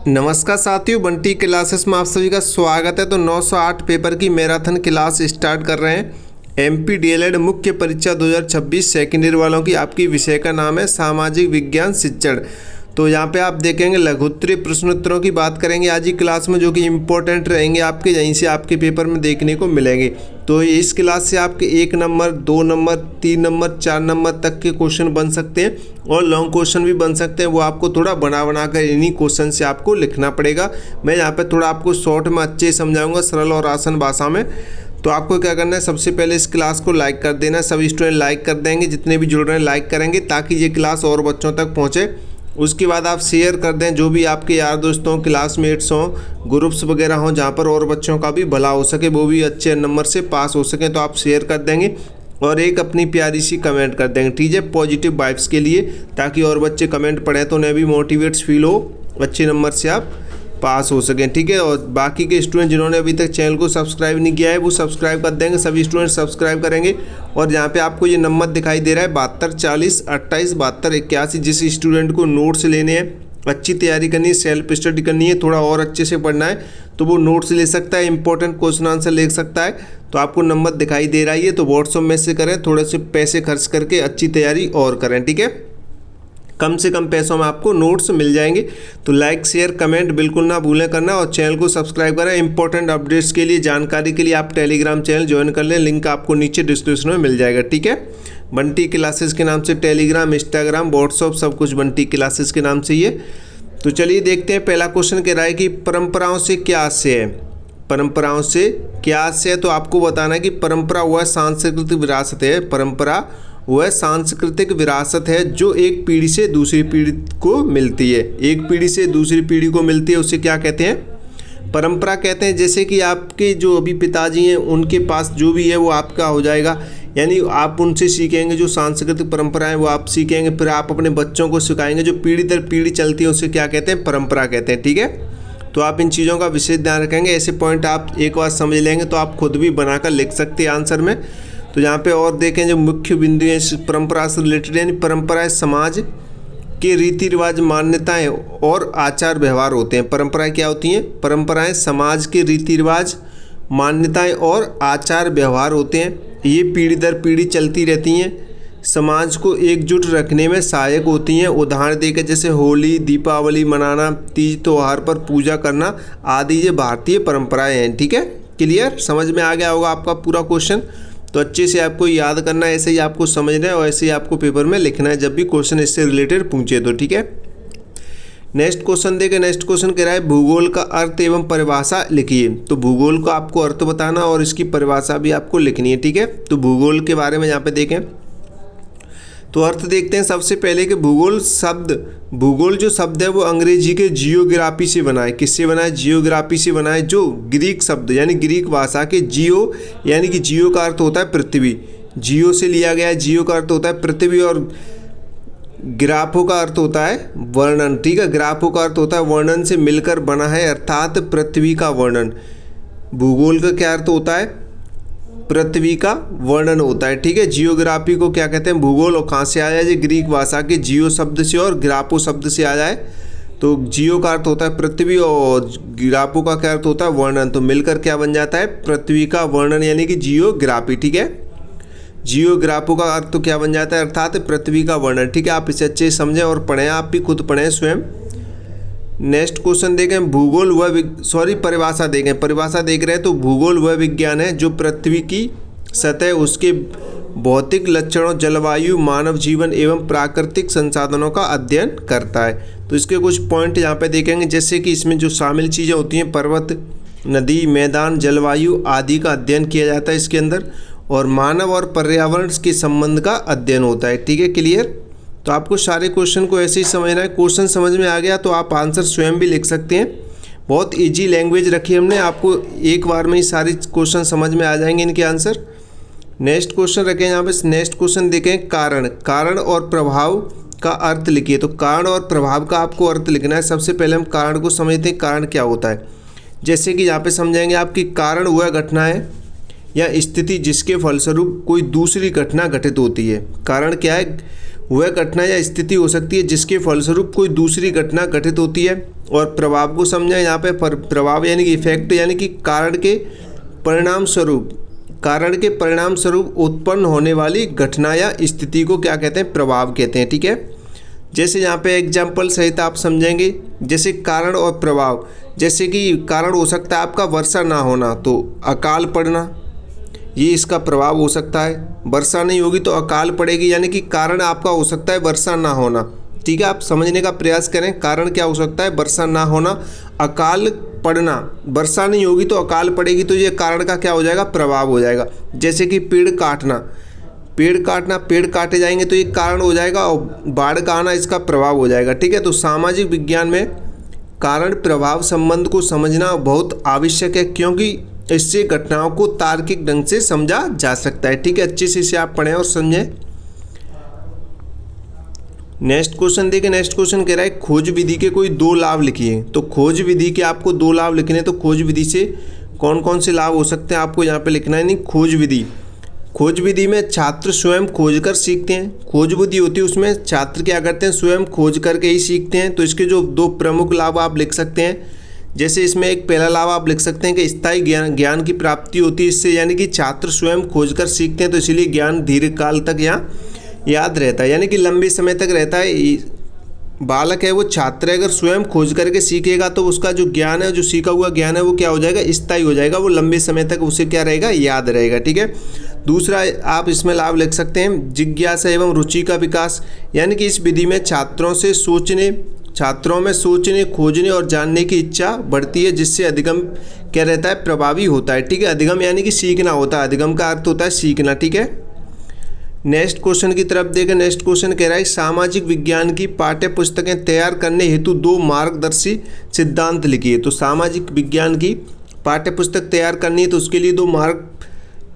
नमस्कार साथियों, बंटी क्लासेस में आप सभी का स्वागत है। तो 908 पेपर की मैराथन क्लास स्टार्ट कर रहे हैं। एमपी डीएलएड मुख्य परीक्षा 2026 सेकेंड ईयर वालों की आपकी विषय का नाम है सामाजिक विज्ञान शिक्षण। तो यहाँ पे आप देखेंगे लघुत्तरीय प्रश्नोत्तरों की बात करेंगे आज की क्लास में, जो कि इम्पोर्टेंट रहेंगे आपके, यहीं से आपके पेपर में देखने को मिलेंगे। तो इस क्लास से आपके 1 नंबर 2 नंबर 3 नंबर 4 नंबर तक के क्वेश्चन बन सकते हैं और लॉन्ग क्वेश्चन भी बन सकते हैं। वो आपको थोड़ा बना कर इन्हीं क्वेश्चन से आपको लिखना पड़ेगा। मैं यहाँ पे थोड़ा आपको शॉर्ट में अच्छे समझाऊंगा, सरल और आसान भाषा में। तो आपको क्या करना है, सबसे पहले इस क्लास को लाइक कर देना। सभी स्टूडेंट लाइक कर देंगे, जितने भी जुड़ रहे हैं लाइक करेंगे ताकि ये क्लास और बच्चों तक पहुँचे। उसके बाद आप शेयर कर दें, जो भी आपके यार दोस्तों क्लासमेट्स हों, ग्रुप्स वगैरह हों जहाँ पर और बच्चों का भी भला हो सके, वो भी अच्छे नंबर से पास हो सकें, तो आप शेयर कर देंगे और एक अपनी प्यारी सी कमेंट कर देंगे, ठीक है, पॉजिटिव वाइब्स के लिए, ताकि और बच्चे कमेंट पढ़ें तो उन्हें भी मोटिवेट्स फील हो, अच्छे नंबर से आप पास हो सकें, ठीक है। और बाकी के स्टूडेंट जिन्होंने अभी तक चैनल को सब्सक्राइब नहीं किया है वो सब्सक्राइब कर देंगे, सभी स्टूडेंट सब्सक्राइब करेंगे। और यहाँ पे आपको ये नंबर दिखाई दे रहा है 72 40 28 72 81। जिस स्टूडेंट को नोट्स लेने हैं, अच्छी तैयारी करनी है, सेल्फ स्टडी करनी है, थोड़ा और अच्छे से पढ़ना है, तो वो नोट्स ले सकता है, इंपॉर्टेंट क्वेश्चन आंसर ले सकता है। तो आपको नंबर दिखाई दे रहा है, तो व्हाट्सएप में से करें, थोड़े से पैसे खर्च करके अच्छी तैयारी और करें, ठीक है। कम से कम पैसों में आपको नोट्स मिल जाएंगे। तो लाइक शेयर कमेंट बिल्कुल ना भूलें करना और चैनल को सब्सक्राइब करें। इंपॉर्टेंट अपडेट्स के लिए, जानकारी के लिए आप टेलीग्राम चैनल ज्वाइन कर लें, लिंक आपको नीचे डिस्क्रिप्शन में मिल जाएगा, ठीक है। बंटी क्लासेस के नाम से टेलीग्राम, इंस्टाग्राम, व्हाट्सअप सब कुछ बंटी क्लासेस के नाम से ही है। तो चलिए देखते हैं पहला क्वेश्चन कह रहा है कि परंपराओं से क्या आशय है। परंपराओं से क्या आशय है, तो आपको बताना है कि परंपरा वह सांस्कृतिक विरासत है। परंपरा वह सांस्कृतिक विरासत है जो एक पीढ़ी से दूसरी पीढ़ी को मिलती है। एक पीढ़ी से दूसरी पीढ़ी को मिलती है, उसे क्या कहते हैं, परंपरा कहते हैं। जैसे कि आपके जो अभी पिताजी हैं उनके पास जो भी है वो आपका हो जाएगा, यानी आप उनसे सीखेंगे, जो सांस्कृतिक परंपराएं वो आप सीखेंगे, फिर आप अपने बच्चों को सिखाएंगे, जो पीढ़ी दर पीढ़ी चलती है उसे क्या कहते हैं, परंपरा कहते हैं, ठीक है। तो आप इन चीज़ों का विशेष ध्यान रखेंगे। ऐसे पॉइंट आप एक बार समझ लेंगे तो आप खुद भी बनाकर लिख सकते हैं आंसर में। तो यहाँ पे और देखें, जो मुख्य बिंदु है इस परंपरा से रिलेटेड, यानी परंपराएं समाज के रीति रिवाज, मान्यताएं और आचार व्यवहार होते हैं। परंपराएं क्या होती हैं, परंपराएं समाज के रीति रिवाज, मान्यताएं और आचार व्यवहार होते हैं। ये पीढ़ी दर पीढ़ी चलती रहती हैं, समाज को एकजुट रखने में सहायक होती हैं। उदाहरण देकर जैसे होली, दीपावली मनाना, तीज त्योहार पर पूजा करना आदि ये भारतीय परंपराएं हैं, ठीक है। क्लियर, समझ में आ गया होगा आपका पूरा क्वेश्चन। तो अच्छे से आपको याद करना है, ऐसे ही आपको समझना है और ऐसे ही आपको पेपर में लिखना है जब भी क्वेश्चन इससे रिलेटेड पूछे तो, ठीक है। नेक्स्ट क्वेश्चन देखें। नेक्स्ट क्वेश्चन कह रहा है भूगोल का अर्थ एवं परिभाषा लिखिए। तो भूगोल का आपको अर्थ बताना और इसकी परिभाषा भी आपको लिखनी है, ठीक है। तो भूगोल के बारे में यहाँ पे देखें तो अर्थ देखते हैं सबसे पहले कि भूगोल जो शब्द है वो अंग्रेजी के जियोग्राफी से बना है। किससे बना है, जियोग्राफी से बना है, जो ग्रीक शब्द यानी ग्रीक भाषा के जियो, यानी कि जियो का अर्थ होता है पृथ्वी, जियो से लिया गया है। जियो का अर्थ होता है पृथ्वी और ग्राफो का अर्थ होता है वर्णन, ठीक है। ग्राफो का अर्थ होता है वर्णन से मिलकर बना है, अर्थात पृथ्वी का वर्णन। भूगोल का क्या अर्थ होता है, पृथ्वी का वर्णन होता है, ठीक है। जियोग्राफी को क्या कहते हैं, भूगोल, और कहाँ से आया है, ग्रीक भाषा के जियो शब्द से और ग्राफो शब्द से आया है। तो जियो का अर्थ होता है पृथ्वी और ग्राफो का क्या अर्थ होता है वर्णन, तो मिलकर क्या बन जाता है, पृथ्वी का वर्णन, यानी कि जियोग्राफी, ठीक है। जियोग्राफो का अर्थ तो क्या बन जाता है, अर्थात पृथ्वी का वर्णन, ठीक है। आप इसे अच्छे से समझें और पढ़ें, आप भी खुद पढ़ें स्वयं। नेक्स्ट क्वेश्चन देखें। भूगोल परिभाषा देखें। परिभाषा देख रहे हैं तो भूगोल वह विज्ञान है जो पृथ्वी की सतह, उसके भौतिक लक्षणों, जलवायु, मानव जीवन एवं प्राकृतिक संसाधनों का अध्ययन करता है। तो इसके कुछ पॉइंट यहाँ पे देखेंगे, जैसे कि इसमें जो शामिल चीज़ें होती हैं, पर्वत, नदी, मैदान, जलवायु आदि का अध्ययन किया जाता है इसके अंदर, और मानव और पर्यावरण के संबंध का अध्ययन होता है, ठीक है। क्लियर। तो आपको सारे क्वेश्चन को ऐसे ही समझना है। क्वेश्चन समझ में आ गया तो आप आंसर स्वयं भी लिख सकते हैं। बहुत इजी लैंग्वेज रखी हमने, आपको एक बार में ही सारे क्वेश्चन समझ में आ जाएंगे इनके आंसर। नेक्स्ट क्वेश्चन रखें यहाँ पे। नेक्स्ट क्वेश्चन देखें, कारण और प्रभाव का अर्थ लिखिए। तो कारण और प्रभाव का आपको अर्थ लिखना है। सबसे पहले हम कारण को समझते हैं, कारण क्या होता है। जैसे कि यहाँ पे समझाएंगे आपकी कारण वह घटना है या स्थिति जिसके फलस्वरूप कोई दूसरी घटना घटित होती है। कारण क्या है, वह घटना या स्थिति हो सकती है जिसके फलस्वरूप कोई दूसरी घटना घटित होती है। और प्रभाव को समझें यहाँ पे, प्रभाव यानी कि इफेक्ट, यानी कि कारण के परिणाम स्वरूप उत्पन्न होने वाली घटना या स्थिति को क्या कहते हैं, प्रभाव कहते हैं। ठीक है, जैसे यहाँ पे एग्जाम्पल सहित आप समझेंगे, जैसे कारण और प्रभाव। जैसे कि कारण हो सकता है आपका वर्षा ना होना, तो अकाल पड़ना, ये इसका प्रभाव हो सकता है। वर्षा नहीं होगी तो अकाल पड़ेगी, यानी कि कारण आपका हो सकता है वर्षा ना होना। ठीक है, आप समझने का प्रयास करें, कारण क्या हो सकता है, वर्षा ना होना, अकाल पड़ना। वर्षा नहीं होगी तो अकाल पड़ेगी, तो ये कारण का क्या हो जाएगा, प्रभाव हो जाएगा। जैसे कि पेड़ काटना, पेड़ काटे जाएंगे तो ये कारण हो जाएगा, और बाढ़ का आना इसका प्रभाव हो जाएगा। ठीक है, तो सामाजिक विज्ञान में कारण प्रभाव संबंध को समझना बहुत आवश्यक है, क्योंकि इससे घटनाओं को तार्किक ढंग से समझा जा सकता है। ठीक है, अच्छे से इसे आप पढ़ें और समझें। नेक्स्ट क्वेश्चन देखिए, नेक्स्ट क्वेश्चन कह रहा है खोज विधि के कोई 2 लाभ लिखिए। तो खोज विधि के आपको 2 लाभ लिखने हैं, तो खोज विधि से कौन कौन से लाभ हो सकते हैं आपको यहाँ पे लिखना है। नहीं, खोज विधि में छात्र स्वयं खोज कर सीखते हैं। खोज विधि होती है उसमें छात्र क्या करते हैं, स्वयं खोज करके ही सीखते हैं। तो इसके जो 2 प्रमुख लाभ आप लिख सकते हैं, जैसे इसमें एक पहला लाभ आप लिख सकते हैं कि स्थायी ज्ञान की प्राप्ति होती है इससे, यानी कि छात्र स्वयं खोज कर सीखते हैं, तो इसीलिए ज्ञान दीर्घकाल तक याद रहता है, यानी कि लंबे समय तक रहता है। बालक है वो छात्र है, अगर स्वयं खोज करके सीखेगा तो उसका जो ज्ञान है, जो सीखा हुआ ज्ञान है, वो क्या हो जाएगा, स्थायी हो जाएगा, वो लंबे समय तक उसे क्या रहेगा, याद रहेगा। ठीक है, दूसरा आप इसमें लाभ लिख सकते हैं जिज्ञासा एवं रुचि का विकास, यानी कि इस विधि में छात्रों में सोचने, खोजने और जानने की इच्छा बढ़ती है, जिससे अधिगम क्या रहता है, प्रभावी होता है। ठीक है, अधिगम यानी कि सीखना होता है, अधिगम का अर्थ होता है सीखना। ठीक है, नेक्स्ट क्वेश्चन की तरफ देखें। नेक्स्ट क्वेश्चन कह रहा है सामाजिक विज्ञान की पाठ्य पुस्तकें तैयार करने हेतु 2 मार्गदर्शी सिद्धांत लिखिए। तो सामाजिक विज्ञान की पाठ्य पुस्तक तैयार करनी है तो उसके लिए 2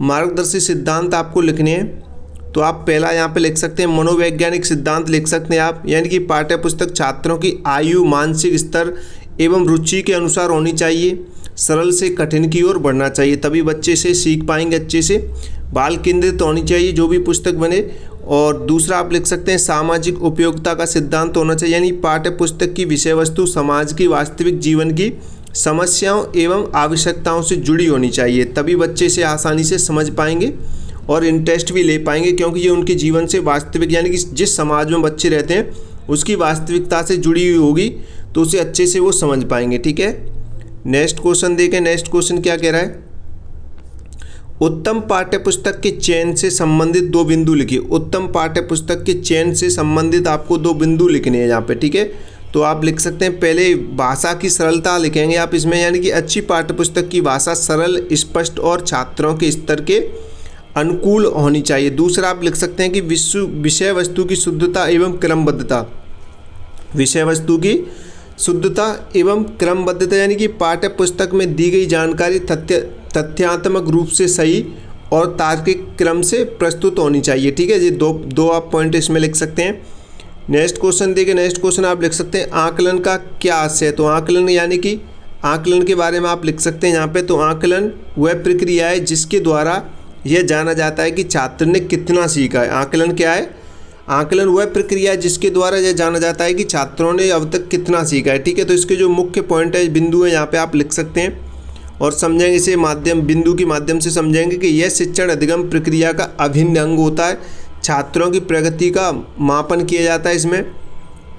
मार्गदर्शी सिद्धांत आपको लिखने हैं। तो आप पहला यहाँ पे लिख सकते हैं मनोवैज्ञानिक सिद्धांत लिख सकते हैं आप, यानी कि पाठ्य पुस्तक छात्रों की आयु, मानसिक स्तर एवं रुचि के अनुसार होनी चाहिए, सरल से कठिन की ओर बढ़ना चाहिए, तभी बच्चे से सीख पाएंगे अच्छे से, बाल केंद्रित होनी चाहिए जो भी पुस्तक बने। और दूसरा आप लिख सकते हैं सामाजिक उपयोगिता का सिद्धांत होना चाहिए, यानी पाठ्य पुस्तक की विषय वस्तु समाज की वास्तविक जीवन की समस्याओं एवं आवश्यकताओं से जुड़ी होनी चाहिए, तभी बच्चे इसे आसानी से समझ पाएंगे और इंटरेस्ट भी ले पाएंगे, क्योंकि ये उनके जीवन से वास्तविक, यानी कि जिस समाज में बच्चे रहते हैं उसकी वास्तविकता से जुड़ी हुई होगी, तो उसे अच्छे से वो समझ पाएंगे। ठीक है, नेक्स्ट क्वेश्चन देखें। नेक्स्ट क्वेश्चन क्या कह रहा है, उत्तम पाठ्यपुस्तक के चयन से संबंधित 2 बिंदु लिखिए। उत्तम पाठ्यपुस्तक के चयन से संबंधित आपको 2 बिंदु लिखने हैं यहाँ पे। ठीक है, तो आप लिख सकते हैं पहले भाषा की सरलता लिखेंगे आप इसमें, यानी कि अच्छी पाठ्यपुस्तक की भाषा सरल, स्पष्ट और छात्रों के स्तर के अनुकूल होनी चाहिए। दूसरा आप लिख सकते हैं कि विषय वस्तु की शुद्धता एवं क्रमबद्धता, विषय वस्तु की शुद्धता एवं क्रमबद्धता, यानी कि पाठ्य पुस्तक में दी गई जानकारी तथ्यात्मक रूप से सही और तार्किक क्रम से प्रस्तुत होनी चाहिए। ठीक है, ये दो आप पॉइंट इसमें लिख सकते हैं। नेक्स्ट क्वेश्चन देखिए। नेक्स्ट क्वेश्चन आप लिख सकते हैं आकलन का क्या आशय है। तो आकलन यानी कि आकलन के बारे में आप लिख सकते हैं यहाँ पे। तो आकलन वह प्रक्रिया है जिसके द्वारा यह जाना जाता है कि छात्र ने कितना सीखा है। आकलन क्या है? आकलन वह प्रक्रिया है जिसके द्वारा यह जाना जाता है कि छात्रों ने अब तक कितना सीखा है। ठीक है, तो इसके जो मुख्य पॉइंट है, बिंदु है, यहाँ पे आप लिख सकते हैं और समझेंगे इसे बिंदु के माध्यम से समझेंगे कि यह शिक्षण अधिगम प्रक्रिया का अभिन्न अंग होता है। छात्रों की प्रगति का मापन किया जाता है इसमें,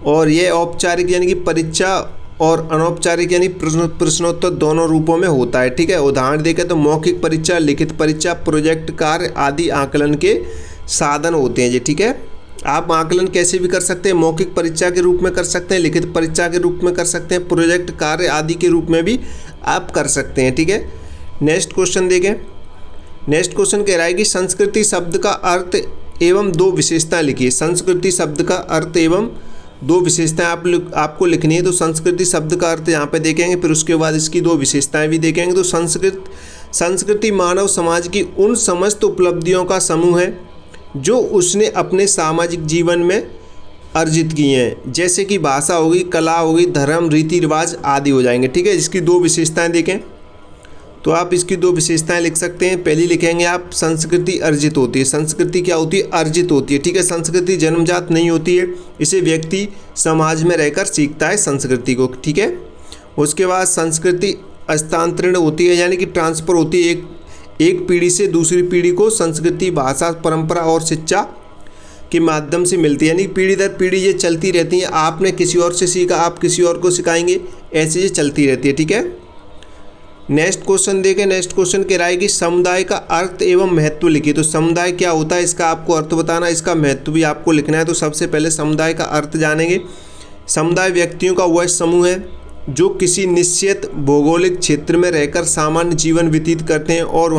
और यह औपचारिक यानी कि परीक्षा और अनौपचारिक यानी प्रश्नोत्तर दोनों रूपों में होता है। ठीक है, उदाहरण देखें तो मौखिक परीक्षा, लिखित परीक्षा, प्रोजेक्ट कार्य आदि आकलन के साधन होते हैं जी। ठीक है, आप आकलन कैसे भी कर सकते हैं, मौखिक परीक्षा के रूप में कर सकते हैं, लिखित परीक्षा के रूप में कर सकते हैं, प्रोजेक्ट कार्य आदि के रूप में भी आप कर सकते हैं। ठीक है, नेक्स्ट क्वेश्चन देखें। नेक्स्ट क्वेश्चन कह रहा है कि संस्कृति शब्द का अर्थ एवं 2 विशेषताएं लिखिए। संस्कृति शब्द का अर्थ एवं 2 विशेषताएं आपको लिखनी है। तो संस्कृति शब्द का अर्थ यहाँ पे देखेंगे, फिर उसके बाद इसकी 2 विशेषताएं भी देखेंगे। तो संस्कृति मानव समाज की उन समस्त उपलब्धियों का समूह है जो उसने अपने सामाजिक जीवन में अर्जित की हैं, जैसे कि भाषा होगी, कला होगी, धर्म, रीति रिवाज आदि हो जाएंगे। ठीक है, इसकी 2 विशेषताएं देखें। तो आप इसकी दो विशेषताएं लिख सकते हैं। पहली लिखेंगे आप, संस्कृति अर्जित होती है। संस्कृति क्या होती है? अर्जित होती है। ठीक है, संस्कृति जन्मजात नहीं होती है, इसे व्यक्ति समाज में रहकर सीखता है संस्कृति को। ठीक है, उसके बाद संस्कृति हस्तांतरण होती है, यानी कि ट्रांसफ़र होती है एक पीढ़ी से दूसरी पीढ़ी को। संस्कृति भाषा, परंपरा और शिक्षा के माध्यम से मिलती है, यानी पीढ़ी दर पीढ़ी ये चलती रहती है। आपने किसी और से सीखा, आप किसी और को सिखाएंगे, ऐसे ये चलती रहती है। ठीक है, नेक्स्ट क्वेश्चन देखें। नेक्स्ट क्वेश्चन कह रहा है कि समुदाय का अर्थ एवं महत्व लिखिए। तो समुदाय क्या होता है, इसका आपको अर्थ बताना, इसका महत्व भी आपको लिखना है। तो सबसे पहले समुदाय का अर्थ जानेंगे। समुदाय व्यक्तियों का वह समूह है जो किसी निश्चित भौगोलिक क्षेत्र में रहकर सामान्य जीवन व्यतीत करते हैं और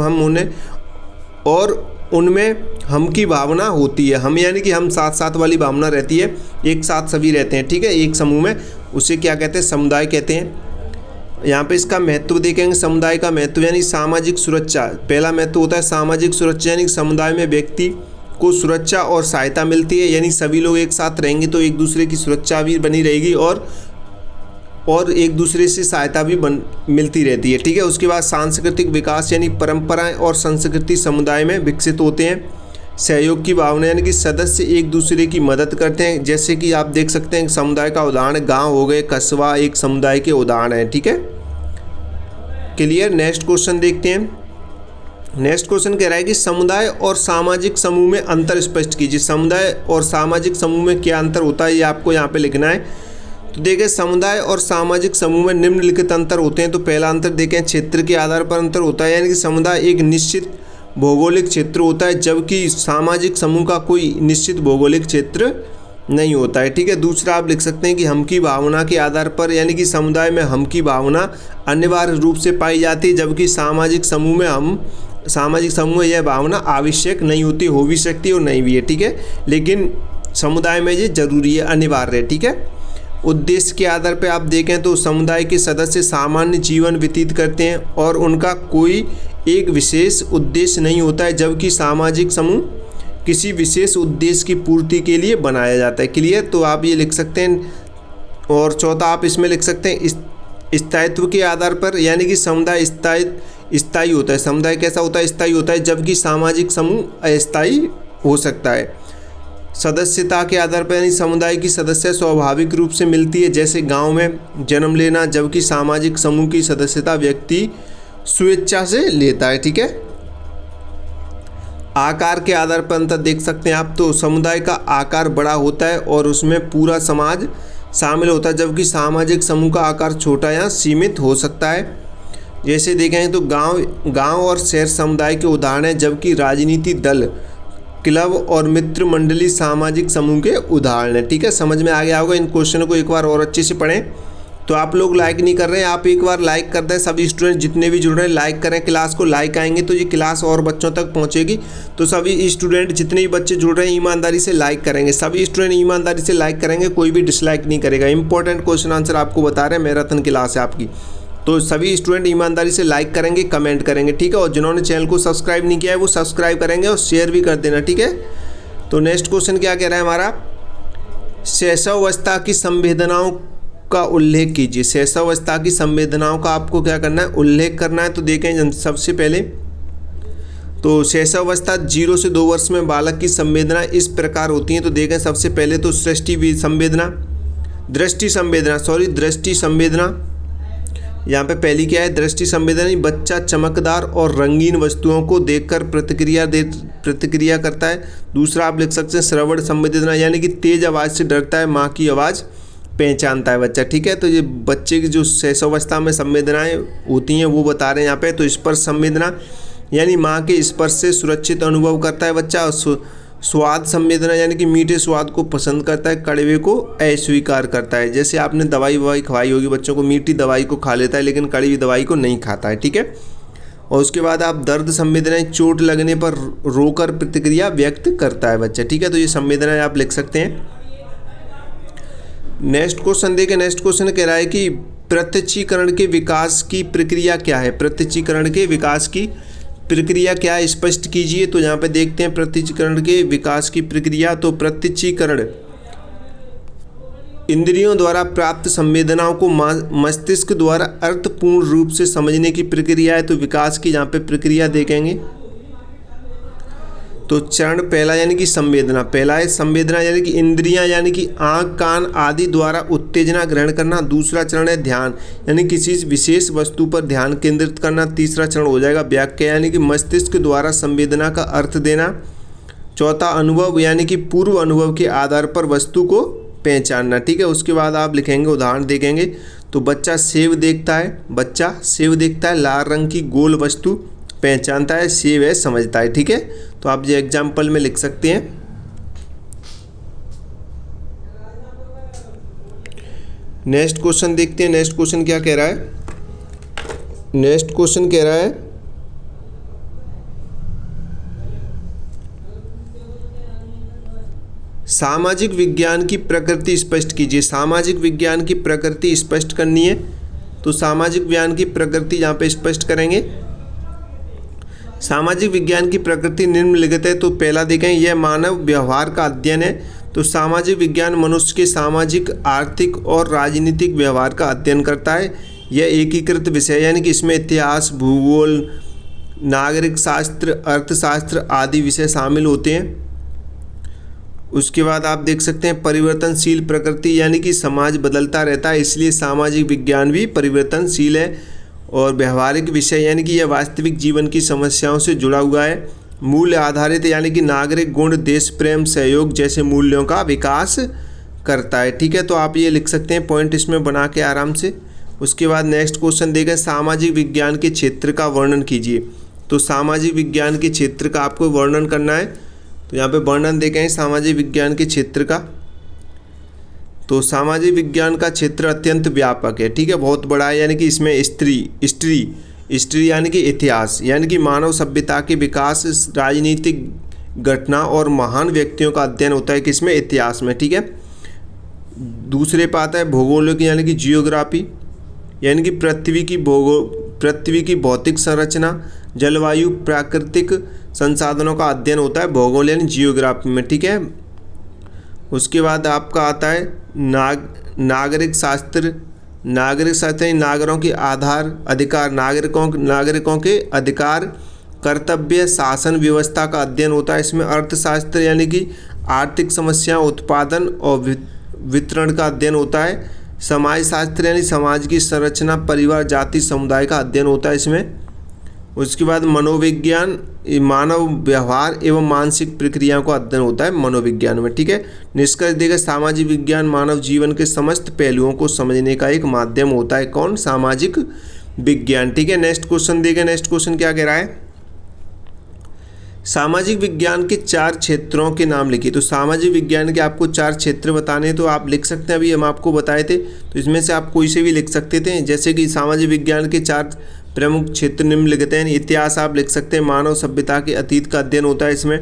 उनमें हम की भावना होती है। हम यानी कि हम साथ साथ वाली भावना रहती है, एक साथ सभी रहते हैं। ठीक है, एक समूह में, उसे क्या कहते हैं? समुदाय कहते हैं। यहाँ पे इसका महत्व देखेंगे। समुदाय का महत्व यानी सामाजिक सुरक्षा। पहला महत्व होता है सामाजिक सुरक्षा, यानी समुदाय में व्यक्ति को सुरक्षा और सहायता मिलती है, यानी सभी लोग एक साथ रहेंगे तो एक दूसरे की सुरक्षा भी बनी रहेगी और एक दूसरे से सहायता भी मिलती रहती है। ठीक है, उसके बाद सांस्कृतिक विकास, यानी परंपराएं और संस्कृति समुदाय में विकसित होते हैं। सहयोग की भावना, यानी कि सदस्य एक दूसरे की मदद करते हैं। जैसे कि आप देख सकते हैं समुदाय का उदाहरण गांव हो गए, कस्बा एक समुदाय के उदाहरण है। ठीक है, क्लियर। नेक्स्ट क्वेश्चन देखते हैं। नेक्स्ट क्वेश्चन कह रहा है कि समुदाय और सामाजिक समूह में अंतर स्पष्ट कीजिए। समुदाय और सामाजिक समूह में क्या अंतर होता है, ये आपको यहाँ पे लिखना है। तो देखिए, समुदाय और सामाजिक समूह में निम्नलिखित अंतर होते हैं। तो पहला अंतर देखें, क्षेत्र के आधार पर अंतर होता है, यानी कि समुदाय एक निश्चित भौगोलिक क्षेत्र होता है, जबकि सामाजिक समूह का कोई निश्चित भौगोलिक क्षेत्र नहीं होता है। ठीक है, दूसरा आप लिख सकते हैं कि हम की भावना के आधार पर, यानी कि समुदाय में हम की भावना अनिवार्य रूप से पाई जाती है, जबकि सामाजिक समूह में यह भावना आवश्यक नहीं होती, हो भी सकती है और नहीं भी है। ठीक है, लेकिन समुदाय में ये जरूरी है, अनिवार्य है। ठीक है, उद्देश्य के आधार पर आप देखें तो समुदाय के सदस्य सामान्य जीवन व्यतीत करते हैं और उनका कोई एक विशेष उद्देश्य नहीं होता है, जबकि सामाजिक समूह किसी विशेष उद्देश्य की पूर्ति के लिए बनाया जाता है। क्लियर। तो आप ये लिख सकते हैं। और चौथा आप इसमें लिख सकते हैं स्थायित्व के आधार पर, यानी कि समुदाय स्थायी होता है। समुदाय कैसा होता है? स्थायी होता है, जबकि सामाजिक समूह अस्थायी हो सकता है। सदस्यता के आधार पर, यानी समुदाय की सदस्य स्वाभाविक रूप से मिलती है, जैसे गांव में जन्म लेना, जबकि सामाजिक समूह की सदस्यता व्यक्ति स्वेच्छा से लेता है। ठीक है, आकार के आधार पर अंतर देख सकते हैं आप। तो समुदाय का आकार बड़ा होता है और उसमें पूरा समाज शामिल होता है, जबकि सामाजिक समूह का आकार छोटा या सीमित हो सकता है। जैसे देखें तो गांव और शहर समुदाय के उदाहरण हैं, जबकि राजनीति दल, क्लब और मित्र मंडली सामाजिक समूह के उदाहरण हैं। ठीक है, समझ में आ गया होगा। इन क्वेश्चनों को एक बार और अच्छे से पढ़ें। तो आप लोग लाइक नहीं कर रहे हैं, आप एक बार लाइक कर दें। सभी स्टूडेंट जितने भी जुड़ रहे हैं लाइक करें क्लास को। लाइक आएंगे तो ये क्लास और बच्चों तक पहुंचेगी। तो सभी स्टूडेंट जितने भी बच्चे जुड़ रहे हैं ईमानदारी से लाइक करेंगे। सभी स्टूडेंट ईमानदारी से लाइक करेंगे, कोई भी डिसलाइक नहीं करेगा। इंपॉर्टेंट क्वेश्चन आंसर आपको बता रहे हैं, मैराथन क्लास है आपकी। तो सभी स्टूडेंट ईमानदारी से लाइक करेंगे, कमेंट करेंगे। ठीक है, और जिन्होंने चैनल को सब्सक्राइब नहीं किया है वो सब्सक्राइब करेंगे और शेयर भी कर देना। ठीक है, तो नेक्स्ट क्वेश्चन क्या कह रहा है हमारा, शैशवावस्था की संवेदनाओं का उल्लेख कीजिए। शैशवावस्था की संवेदनाओं का आपको क्या करना है, उल्लेख करना है। तो देखें सबसे पहले तो शैशवावस्था 0 से 2 वर्ष में बालक की संवेदना इस प्रकार होती हैं। तो देखें सबसे पहले तो दृष्टि संवेदना यहाँ पे पहली क्या है, दृष्टि संवेदना। बच्चा चमकदार और रंगीन वस्तुओं को देखकर प्रतिक्रिया करता है। दूसरा आप लिख सकते हैं श्रवण संवेदना, यानी कि तेज आवाज़ से डरता है, माँ की आवाज़ पहचानता है बच्चा। ठीक है, तो ये बच्चे की जो शैशवावस्था में संवेदनाएं होती हैं वो बता रहे हैं यहाँ पे। तो स्पर्श संवेदना, यानी माँ के स्पर्श से सुरक्षित अनुभव करता है बच्चा। और स्वाद संवेदना, यानी कि मीठे स्वाद को पसंद करता है, कड़वे को अस्वीकार करता है। जैसे आपने दवाई खवाई होगी बच्चों को, मीठी दवाई को खा लेता है लेकिन कड़वी दवाई को नहीं खाता है। ठीक है, और उसके बाद आप दर्द संवेदनाएं, चोट लगने पर रोकर प्रतिक्रिया व्यक्त करता है बच्चा। ठीक है, तो ये संवेदनाएं आप लिख सकते हैं। नेक्स्ट क्वेश्चन देखें। नेक्स्ट क्वेश्चन कह रहा है कि प्रत्यक्षीकरण के विकास की प्रक्रिया क्या है। प्रत्यक्षीकरण के विकास की प्रक्रिया क्या है, स्पष्ट कीजिए। तो यहाँ पे देखते हैं प्रत्यक्षीकरण के विकास की प्रक्रिया। तो प्रत्यक्षीकरण इंद्रियों द्वारा प्राप्त संवेदनाओं को मस्तिष्क द्वारा अर्थपूर्ण रूप से समझने की प्रक्रिया है। तो विकास की यहाँ पे प्रक्रिया देखेंगे तो चरण पहला यानी कि संवेदना, पहला है संवेदना यानी कि इंद्रियां यानी कि आँख कान आदि द्वारा उत्तेजना ग्रहण करना। दूसरा चरण है ध्यान यानी किसी विशेष वस्तु पर ध्यान केंद्रित करना। तीसरा चरण हो जाएगा व्याख्या यानी कि मस्तिष्क द्वारा संवेदना का अर्थ देना। चौथा अनुभव यानी कि पूर्व अनुभव के आधार पर वस्तु को पहचानना। ठीक है, उसके बाद आप लिखेंगे उदाहरण देखेंगे तो बच्चा सेब देखता है, लाल रंग की गोल वस्तु पहचानता है, सेब है समझता है। ठीक है, तो आप ये एग्जाम्पल में लिख सकते हैं। नेक्स्ट क्वेश्चन देखते हैं। नेक्स्ट क्वेश्चन क्या कह रहा है? नेक्स्ट क्वेश्चन कह रहा है सामाजिक विज्ञान की प्रकृति स्पष्ट कीजिए। सामाजिक विज्ञान की प्रकृति स्पष्ट करनी है तो सामाजिक विज्ञान की प्रकृति यहाँ पे स्पष्ट करेंगे। सामाजिक विज्ञान की प्रकृति निम्नलिखित है। तो पहला देखें, यह मानव व्यवहार का अध्ययन है। तो सामाजिक विज्ञान मनुष्य के सामाजिक, आर्थिक और राजनीतिक व्यवहार का अध्ययन करता है। यह एकीकृत विषय यानी कि इसमें इतिहास, भूगोल, नागरिक शास्त्र, अर्थशास्त्र आदि विषय शामिल होते हैं। उसके बाद आप देख सकते हैं परिवर्तनशील प्रकृति यानी कि समाज बदलता रहता है, इसलिए सामाजिक विज्ञान भी परिवर्तनशील है। और व्यवहारिक विषय यानी कि यह वास्तविक जीवन की समस्याओं से जुड़ा हुआ है। मूल्य आधारित यानी कि नागरिक गुण, देश प्रेम, सहयोग जैसे मूल्यों का विकास करता है। ठीक है, तो आप ये लिख सकते हैं पॉइंट इसमें बना के आराम से। उसके बाद नेक्स्ट क्वेश्चन देखें, सामाजिक विज्ञान के क्षेत्र का वर्णन कीजिए। तो सामाजिक विज्ञान के क्षेत्र का आपको वर्णन करना है। तो यहाँ पे वर्णन देखें सामाजिक विज्ञान के क्षेत्र का। तो सामाजिक विज्ञान का क्षेत्र अत्यंत व्यापक है। ठीक है, बहुत बड़ा है यानी कि इसमें हिस्ट्री यानी कि इतिहास यानी कि मानव सभ्यता के विकास, राजनीतिक घटना और महान व्यक्तियों का अध्ययन होता है किसमें? इतिहास में। ठीक है, दूसरे पे आता है भौगोलिक यानी कि जियोग्राफी यानी कि पृथ्वी की भौतिक संरचना, जलवायु, प्राकृतिक संसाधनों का अध्ययन होता है भूगोल यानी जियोग्राफी में। ठीक है, उसके बाद आपका आता है नागरिक शास्त्र नागरों के आधार, अधिकार, नागरिकों के अधिकार, कर्तव्य, शासन व्यवस्था का अध्ययन होता है इसमें। अर्थशास्त्र यानी कि आर्थिक समस्याओं, उत्पादन और वितरण का अध्ययन होता है। समाजशास्त्र यानी समाज की संरचना, परिवार, जाति, समुदाय का अध्ययन होता है इसमें। उसके बाद मनोविज्ञान मानव व्यवहार एवं मानसिक प्रक्रियाओं का अध्ययन होता है मनोविज्ञान में। ठीक है, निष्कर्ष देगा सामाजिक विज्ञान मानव जीवन के समस्त पहलुओं को समझने का एक माध्यम होता है। कौन? सामाजिक विज्ञान। ठीक है, नेक्स्ट क्वेश्चन देखें। नेक्स्ट क्वेश्चन क्या कह रहा है? सामाजिक विज्ञान के 4 क्षेत्रों के नाम लिखिए। तो सामाजिक विज्ञान के आपको 4 क्षेत्र बताने तो आप लिख सकते हैं, अभी हम आपको बताए थे। तो इसमें से आप कोई से भी लिख सकते थे, जैसे कि सामाजिक विज्ञान के 4 प्रमुख क्षेत्र निम्नलिखित हैं। इतिहास आप लिख सकते हैं, मानव सभ्यता के अतीत का अध्ययन होता है इसमें।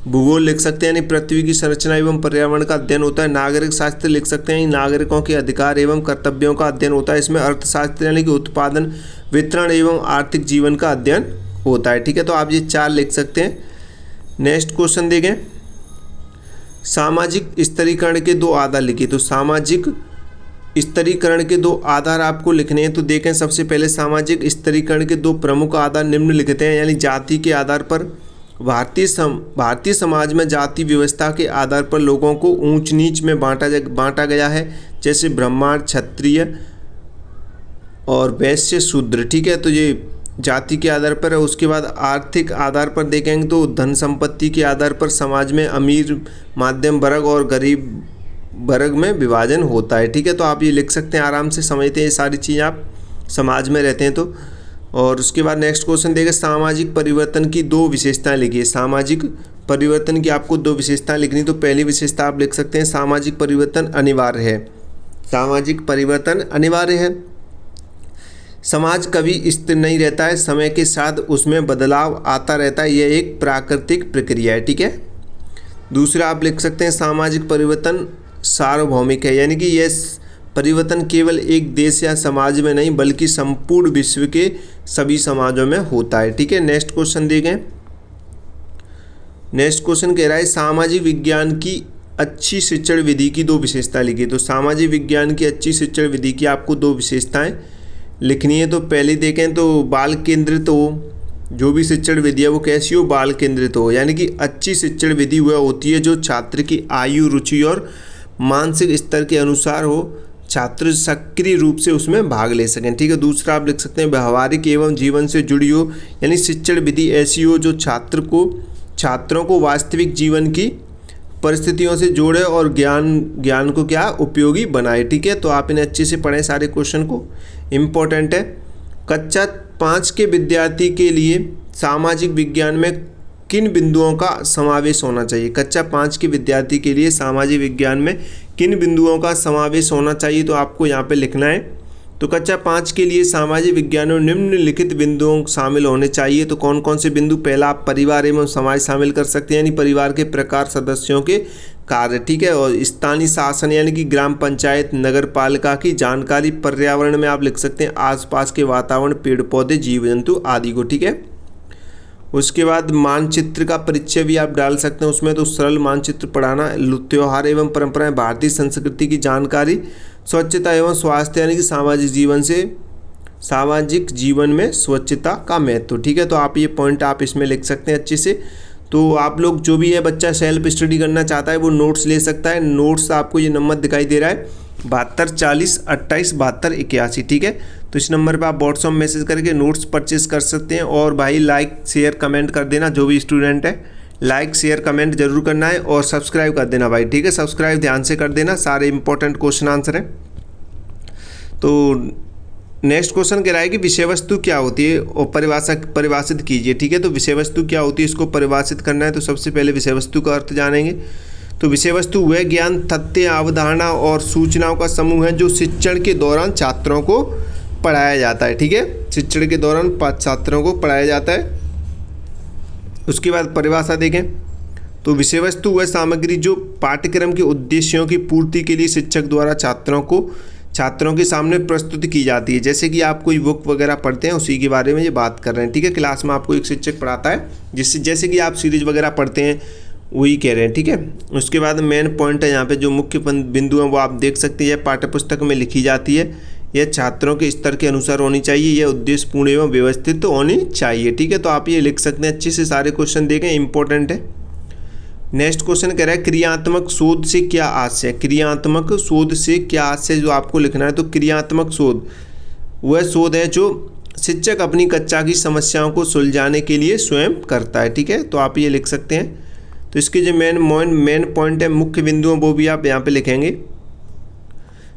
भूगोल लिख सकते हैं यानी पृथ्वी की संरचना एवं पर्यावरण का अध्ययन होता है। नागरिक शास्त्र लिख सकते हैं, नागरिकों के अधिकार एवं कर्तव्यों का अध्ययन होता है इसमें। अर्थशास्त्र यानी कि उत्पादन, वितरण एवं आर्थिक जीवन का अध्ययन होता है। ठीक है, तो आप ये 4 लिख सकते हैं। नेक्स्ट क्वेश्चन देखें, सामाजिक स्तरीकरण के 2 आधार लिखिए। तो सामाजिक स्तरीकरण के 2 आधार आपको लिखने हैं। तो देखें, सबसे पहले सामाजिक स्तरीकरण के 2 प्रमुख आधार निम्नलिखित हैं यानी जाति के आधार पर। भारतीय समाज में जाति व्यवस्था के आधार पर लोगों को ऊंच नीच में बांटा गया है, जैसे ब्राह्मण, क्षत्रिय और वैश्य, शूद्र। ठीक है, तो ये जाति के आधार पर है। उसके बाद आर्थिक आधार पर देखेंगे तो धन संपत्ति के आधार पर समाज में अमीर, मध्यम वर्ग और गरीब वर्ग में विभाजन होता है। ठीक है, तो आप ये लिख सकते हैं, आराम से समझते हैं ये सारी चीज़ें आप समाज में रहते हैं तो। और उसके बाद नेक्स्ट क्वेश्चन देखें, सामाजिक परिवर्तन की 2 विशेषताएं लिखिए। सामाजिक परिवर्तन की आपको 2 विशेषताएं लिखनी। तो पहली विशेषता आप लिख सकते हैं, सामाजिक परिवर्तन अनिवार्य है। सामाजिक परिवर्तन अनिवार्य है। समाज कभी स्थिर नहीं रहता है, समय के साथ उसमें बदलाव आता रहता है, यह एक प्राकृतिक प्रक्रिया है। ठीक है, दूसरा आप लिख सकते हैं, सामाजिक परिवर्तन सार्वभौमिक है यानी कि यह परिवर्तन केवल एक देश या समाज में नहीं बल्कि संपूर्ण विश्व के सभी समाजों में होता है। ठीक है, नेक्स्ट क्वेश्चन देखें। नेक्स्ट क्वेश्चन कह रहा है, सामाजिक विज्ञान की अच्छी शिक्षण विधि की 2 विशेषताएं लिखी। तो सामाजिक विज्ञान की अच्छी शिक्षण विधि की आपको 2 विशेषताएं लिखनी है। तो पहले देखें तो बाल केंद्रित हो, जो भी शिक्षण विधि है वो कैसी हो, बाल केंद्रित हो। यानी कि अच्छी शिक्षण विधि वह होती है जो छात्र की आयु, रुचि और मानसिक स्तर के अनुसार हो, छात्र सक्रिय रूप से उसमें भाग ले सकें। ठीक है। दूसरा आप लिख सकते हैं व्यवहारिक एवं जीवन से जुड़ी हो, यानी शिक्षण विधि ऐसी हो जो छात्रों को वास्तविक जीवन की परिस्थितियों से जोड़े और ज्ञान को क्या उपयोगी बनाए। ठीक है। तो आप इन्हें अच्छे से पढ़ें, सारे क्वेश्चन को, इम्पोर्टेंट है। कक्षा 5 के विद्यार्थी के लिए सामाजिक विज्ञान में किन बिंदुओं का समावेश होना चाहिए। कक्षा 5 के विद्यार्थी के लिए सामाजिक विज्ञान में किन बिंदुओं का समावेश होना चाहिए, तो आपको यहाँ पे लिखना है। तो कक्षा 5 के लिए सामाजिक विज्ञान में निम्नलिखित बिंदुओं शामिल होने चाहिए। तो कौन कौन से बिंदु, पहला आप परिवार एवं समाज शामिल कर सकते हैं, यानी परिवार के प्रकार, सदस्यों के कार्य। ठीक है। और स्थानीय शासन यानी कि ग्राम पंचायत, नगर पालिका की जानकारी। पर्यावरण में आप लिख सकते हैं आसपास के वातावरण, पेड़ पौधे, जीव जंतु आदि को। ठीक है। उसके बाद मानचित्र का परिचय भी आप डाल सकते हैं उसमें। तो सरल मानचित्र पढ़ाना, त्योहार एवं परंपराएं, भारतीय संस्कृति की जानकारी, स्वच्छता एवं स्वास्थ्य यानी कि सामाजिक जीवन में स्वच्छता का महत्व। ठीक है। तो आप ये पॉइंट आप इसमें लिख सकते हैं अच्छे से। तो आप लोग जो भी है बच्चा सेल्फ स्टडी करना चाहता है वो नोट्स ले सकता है। नोट्स आपको ये नंबर दिखाई दे रहा है 72 40 28 72 81। ठीक है। तो इस नंबर पे आप व्हाट्सएप मैसेज करके नोट्स परचेज कर सकते हैं। और भाई लाइक शेयर कमेंट कर देना, जो भी स्टूडेंट है लाइक शेयर कमेंट जरूर करना है और सब्सक्राइब कर देना भाई। ठीक है। सब्सक्राइब ध्यान से कर देना, सारे इंपॉर्टेंट क्वेश्चन आंसर हैं। तो नेक्स्ट क्वेश्चन कह रहा है कि विषय वस्तु क्या होती है और परिभाषित कीजिए। ठीक है। तो विषय वस्तु क्या होती है, इसको परिभाषित करना है। तो सबसे पहले विषय वस्तु का अर्थ जानेंगे। तो विषय वस्तु वह ज्ञान, तथ्य, अवधारणा और सूचनाओं का समूह है जो शिक्षण के दौरान छात्रों को पढ़ाया जाता है। ठीक है। शिक्षण के दौरान छात्रों को पढ़ाया जाता है। उसके बाद परिभाषा देखें। तो विषय वस्तु वह सामग्री जो पाठ्यक्रम के उद्देश्यों की पूर्ति के लिए शिक्षक द्वारा छात्रों के सामने प्रस्तुत की जाती है। जैसे कि आप कोई बुक वगैरह पढ़ते हैं उसी के बारे में ये बात कर रहे हैं। ठीक है। क्लास में आपको एक शिक्षक पढ़ाता है, जैसे कि आप सीरीज वगैरह पढ़ते हैं वही कह रहे हैं। ठीक है। उसके बाद मेन पॉइंट है यहाँ पे जो मुख्य बिंदु हैं वो आप देख सकते हैं। यह पाठ्यपुस्तक में लिखी जाती है, यह छात्रों के स्तर के अनुसार होनी चाहिए, यह उद्देश्यपूर्ण एवं व्यवस्थित होनी चाहिए। ठीक है। तो आप ये लिख सकते हैं, अच्छे से सारे क्वेश्चन देखें, इंपॉर्टेंट है। नेक्स्ट क्वेश्चन कह रहा है क्रियात्मक शोध से क्या आशय। क्रियात्मक शोध से क्या आशय जो आपको लिखना है। तो क्रियात्मक शोध वह शोध है जो शिक्षक अपनी कक्षा की समस्याओं को सुलझाने के लिए स्वयं करता है। ठीक है। तो आप ये लिख सकते हैं। तो इसके जो मेन पॉइंट है, मुख्य बिंदु हैं, वो भी आप यहाँ पे लिखेंगे,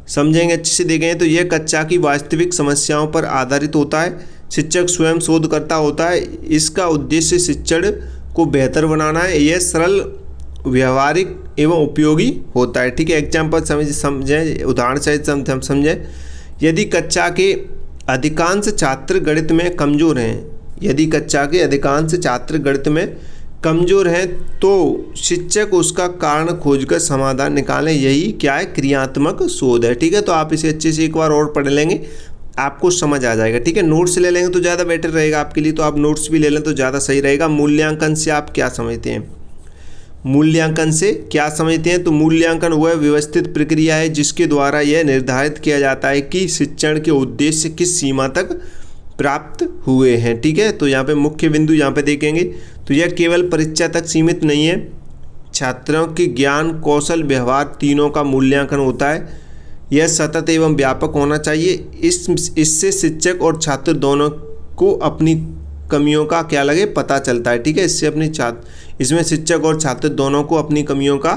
समझेंगे, अच्छे से देखेंगे। तो यह कक्षा की वास्तविक समस्याओं पर आधारित होता है, शिक्षक स्वयं शोधकर्ता होता है, इसका उद्देश्य शिक्षण को बेहतर बनाना है, यह सरल, व्यवहारिक एवं उपयोगी होता है। ठीक है। एग्जाम्पल समझें, उदाहरण सहित हम समझें। यदि कक्षा के अधिकांश छात्र गणित में कमज़ोर हैं, कमज़ोर हैं तो शिक्षक उसका कारण खोजकर समाधान निकालें, यही क्या है, क्रियात्मक शोध है। ठीक है। तो आप इसे अच्छे से एक बार और पढ़ लेंगे, आपको समझ आ जाएगा। ठीक है। नोट्स ले लेंगे तो ज़्यादा बेटर रहेगा आपके लिए, तो आप नोट्स भी ले लें तो ज़्यादा सही रहेगा। मूल्यांकन से आप क्या समझते हैं। तो मूल्यांकन वह व्यवस्थित प्रक्रिया है जिसके द्वारा यह निर्धारित किया जाता है कि शिक्षण के उद्देश्य किस सीमा तक प्राप्त हुए हैं। ठीक है। तो यहाँ पे मुख्य बिंदु यहाँ पे देखेंगे। तो यह केवल परीक्षा तक सीमित नहीं है, छात्रों के ज्ञान, कौशल, व्यवहार तीनों का मूल्यांकन होता है। यह सतत एवं व्यापक होना चाहिए। इससे शिक्षक और छात्र दोनों को अपनी कमियों का क्या लगे पता चलता है। ठीक है। इसमें शिक्षक और छात्र दोनों को अपनी कमियों का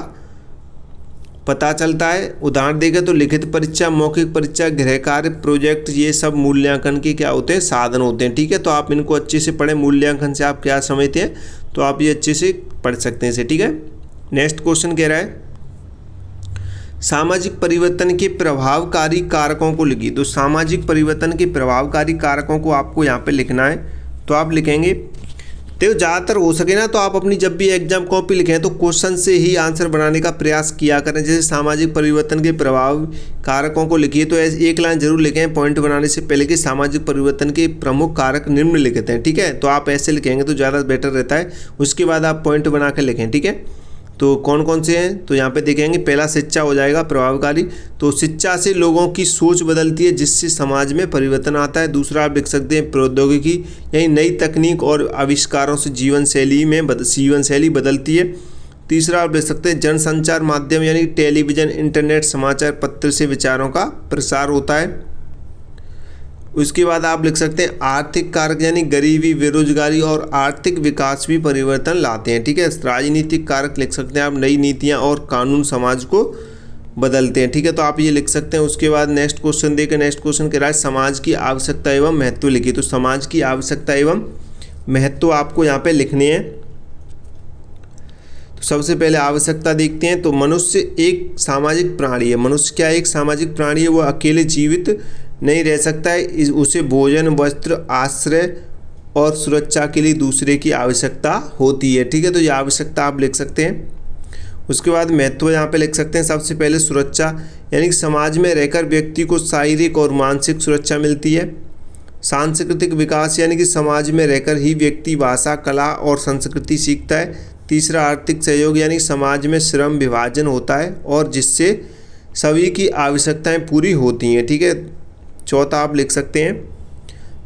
पता चलता है। उदाहरण देखें तो लिखित परीक्षा, मौखिक परीक्षा, गृह कार्य, प्रोजेक्ट, ये सब मूल्यांकन के क्या होते हैं, साधन होते हैं। ठीक है। तो आप इनको अच्छे से पढ़ें, मूल्यांकन से आप क्या समझते हैं, तो आप ये अच्छे से पढ़ सकते हैं इसे। ठीक है। नेक्स्ट क्वेश्चन कह रहा है सामाजिक परिवर्तन के प्रभावकारी कारकों को लिखिए। तो सामाजिक परिवर्तन के प्रभावकारी कारकों को आपको यहाँ पे लिखना है। तो आप लिखेंगे, तो ज़्यादातर हो सके ना तो आप अपनी जब भी एग्जाम कॉपी लिखें तो क्वेश्चन से ही आंसर बनाने का प्रयास किया करें। जैसे सामाजिक परिवर्तन के प्रभाव कारकों को लिखिए तो एक लाइन जरूर लिखें पॉइंट बनाने से पहले कि सामाजिक परिवर्तन के प्रमुख कारक निम्नलिखित हैं। ठीक है। तो आप ऐसे लिखेंगे तो ज़्यादा बेटर रहता है। उसके बाद आप पॉइंट बना कर लिखें। ठीक है। तो कौन कौन से हैं, तो यहाँ पे देखेंगे पहला शिक्षा हो जाएगा प्रभावकारी। तो शिक्षा से लोगों की सोच बदलती है जिससे समाज में परिवर्तन आता है। दूसरा आप देख सकते हैं प्रौद्योगिकी, यानी नई तकनीक और आविष्कारों से जीवन शैली बदलती है। तीसरा आप देख सकते हैं जनसंचार माध्यम, यानी टेलीविज़न, इंटरनेट, समाचार पत्र से विचारों का प्रसार होता है। उसके बाद आप लिख सकते हैं आर्थिक कारक, यानी गरीबी, बेरोजगारी और आर्थिक विकास भी परिवर्तन लाते हैं। ठीक है, राजनीतिक कारक लिख सकते हैं आप, नई नीतियां और कानून समाज को बदलते हैं। ठीक है, तो आप ये लिख सकते हैं। उसके बाद नेक्स्ट क्वेश्चन देखिए, नेक्स्ट क्वेश्चन कह रहा है समाज की आवश्यकता एवं महत्व लिखिए। तो समाज की आवश्यकता एवं महत्व आपको यहाँ पे लिखने हैं। तो सबसे पहले आवश्यकता देखते हैं। तो मनुष्य एक सामाजिक प्राणी है। मनुष्य क्या है, एक सामाजिक प्राणी है। वो अकेले जीवित नहीं रह सकता है, उसे भोजन, वस्त्र, आश्रय और सुरक्षा के लिए दूसरे की आवश्यकता होती है। ठीक है, तो ये आवश्यकता आप लिख सकते हैं। उसके बाद महत्व यहाँ पे लिख सकते हैं। सबसे पहले सुरक्षा, यानी कि समाज में रहकर व्यक्ति को शारीरिक और मानसिक सुरक्षा मिलती है। सांस्कृतिक विकास, यानी कि समाज में रहकर ही व्यक्ति भाषा, कला और संस्कृति सीखता है। तीसरा आर्थिक सहयोग, यानी समाज में श्रम विभाजन होता है और जिससे सभी की आवश्यकताएं पूरी होती हैं। ठीक है, चौथा आप लिख सकते हैं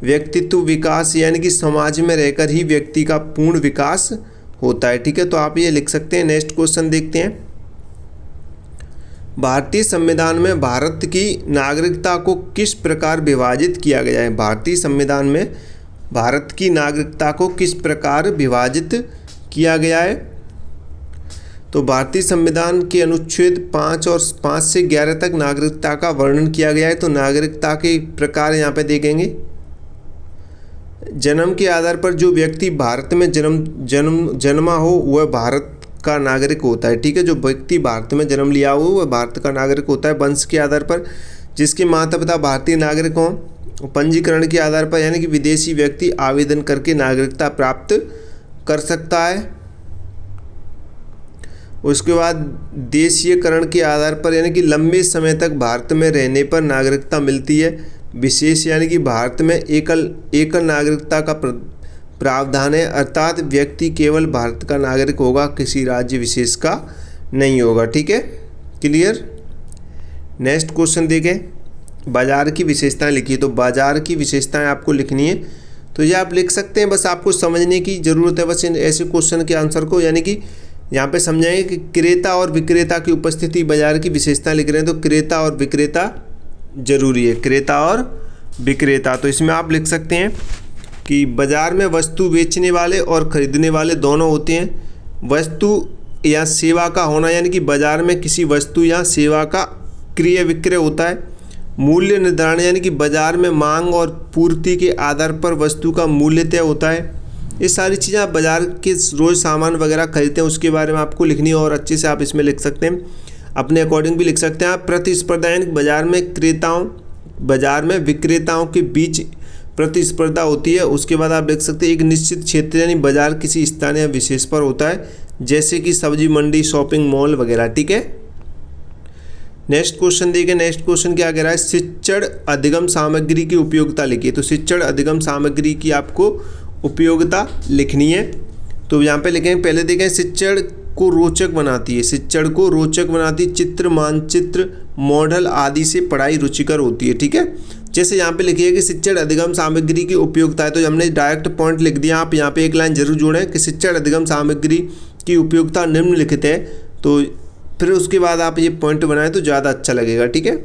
व्यक्तित्व विकास, यानी कि समाज में रहकर ही व्यक्ति का पूर्ण विकास होता है। ठीक है, तो आप ये लिख सकते हैं। नेक्स्ट क्वेश्चन देखते हैं। भारतीय संविधान में भारत की नागरिकता को किस प्रकार विभाजित किया गया है। भारतीय संविधान में भारत की नागरिकता को किस प्रकार विभाजित किया गया है। तो भारतीय संविधान के अनुच्छेद 5 और 5 से 11 तक नागरिकता का वर्णन किया गया है। तो नागरिकता के प्रकार यहाँ पे देखेंगे। जन्म के आधार पर जो व्यक्ति भारत में जन्मा हो वह भारत का नागरिक होता है। ठीक है, जो व्यक्ति भारत में जन्म लिया हो वह भारत का नागरिक होता है। वंश के आधार पर जिसके माता पिता भारतीय नागरिक हों। पंजीकरण के आधार पर, यानी कि विदेशी व्यक्ति आवेदन करके नागरिकता प्राप्त कर सकता है। उसके बाद देशीयकरण के आधार पर, यानी कि लंबे समय तक भारत में रहने पर नागरिकता मिलती है। विशेष, यानी कि भारत में एकल नागरिकता का प्रावधान है, अर्थात व्यक्ति केवल भारत का नागरिक होगा, किसी राज्य विशेष का नहीं होगा। ठीक है, क्लियर। नेक्स्ट क्वेश्चन देखें। बाजार की विशेषताएं लिखिए। तो बाजार की विशेषताएं आपको लिखनी है। तो ये आप लिख सकते हैं, बस आपको समझने की ज़रूरत है बस इन ऐसे क्वेश्चन के आंसर को। यानी कि यहाँ पे समझाएंगे कि क्रेता और विक्रेता की उपस्थिति बाजार की विशेषता लिख रहे हैं। तो क्रेता और विक्रेता जरूरी है, क्रेता और विक्रेता। तो इसमें आप लिख सकते हैं कि बाजार में वस्तु बेचने वाले और खरीदने वाले दोनों होते हैं। वस्तु या सेवा का होना, यानी कि बाजार में किसी वस्तु या सेवा का क्रय विक्रय होता है। मूल्य निर्धारण, यानी कि बाजार में मांग और पूर्ति के आधार पर वस्तु का मूल्य तय होता है। ये सारी चीज़ें आप बाज़ार के रोज़ सामान वगैरह खरीदते हैं उसके बारे में आपको लिखनी है और अच्छे से आप इसमें लिख सकते हैं, अपने अकॉर्डिंग भी लिख सकते हैं आप। प्रतिस्पर्धा, यानी बाज़ार में विक्रेताओं के बीच प्रतिस्पर्धा होती है। उसके बाद आप लिख सकते हैं एक निश्चित क्षेत्र, यानी बाज़ार किसी स्थान या विशेष पर होता है, जैसे कि सब्जी मंडी, शॉपिंग मॉल वगैरह। ठीक है, नेक्स्ट क्वेश्चन देखिए। नेक्स्ट क्वेश्चन क्या कह रहा है, शिक्षण अधिगम सामग्री की उपयोगिता लिखिए। तो शिक्षण अधिगम सामग्री की आपको उपयोगिता लिखनी है। तो यहाँ पे लिखेंगे, पहले देखें शिक्षण को रोचक बनाती है। शिक्षण को रोचक बनाती, चित्र, मानचित्र, मॉडल आदि से पढ़ाई रुचिकर होती है। ठीक है, जैसे यहाँ पे लिखिए कि शिक्षण अधिगम सामग्री की उपयोगिता है, तो हमने डायरेक्ट पॉइंट लिख दिया। आप यहाँ पे एक लाइन जरूर जोड़ें कि शिक्षण अधिगम सामग्री की उपयोगिता निम्नलिखित है। तो फिर उसके बाद आप ये पॉइंट बनाएं तो ज़्यादा अच्छा लगेगा। ठीक है,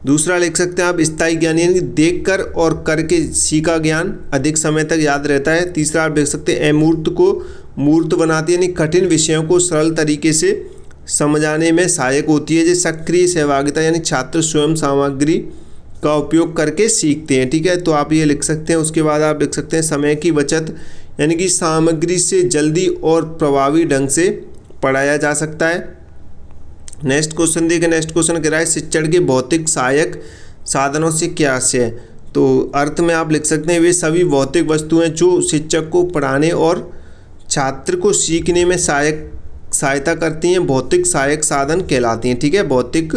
दूसरा लिख सकते हैं आप स्थायी ज्ञान, यानी देखकर और करके सीखा ज्ञान अधिक समय तक याद रहता है। तीसरा आप देख सकते हैं अमूर्त को मूर्त बनाती है, यानी कठिन विषयों को सरल तरीके से समझाने में सहायक होती है। जैसे सक्रिय सहभागिता, यानी छात्र स्वयं सामग्री का उपयोग करके सीखते हैं। ठीक है, तो आप ये लिख सकते हैं। उसके बाद आप लिख सकते हैं समय की बचत, यानी कि सामग्री से जल्दी और प्रभावी ढंग से पढ़ाया जा सकता है। नेक्स्ट क्वेश्चन देखिए। नेक्स्ट क्वेश्चन कह रहा है शिक्षण के भौतिक सहायक साधनों से क्या आशय है। तो अर्थ में आप लिख सकते हैं वे सभी भौतिक वस्तुएं जो शिक्षक को पढ़ाने और छात्र को सीखने में सहायता करती हैं, भौतिक सहायक साधन कहलाती हैं। ठीक है, भौतिक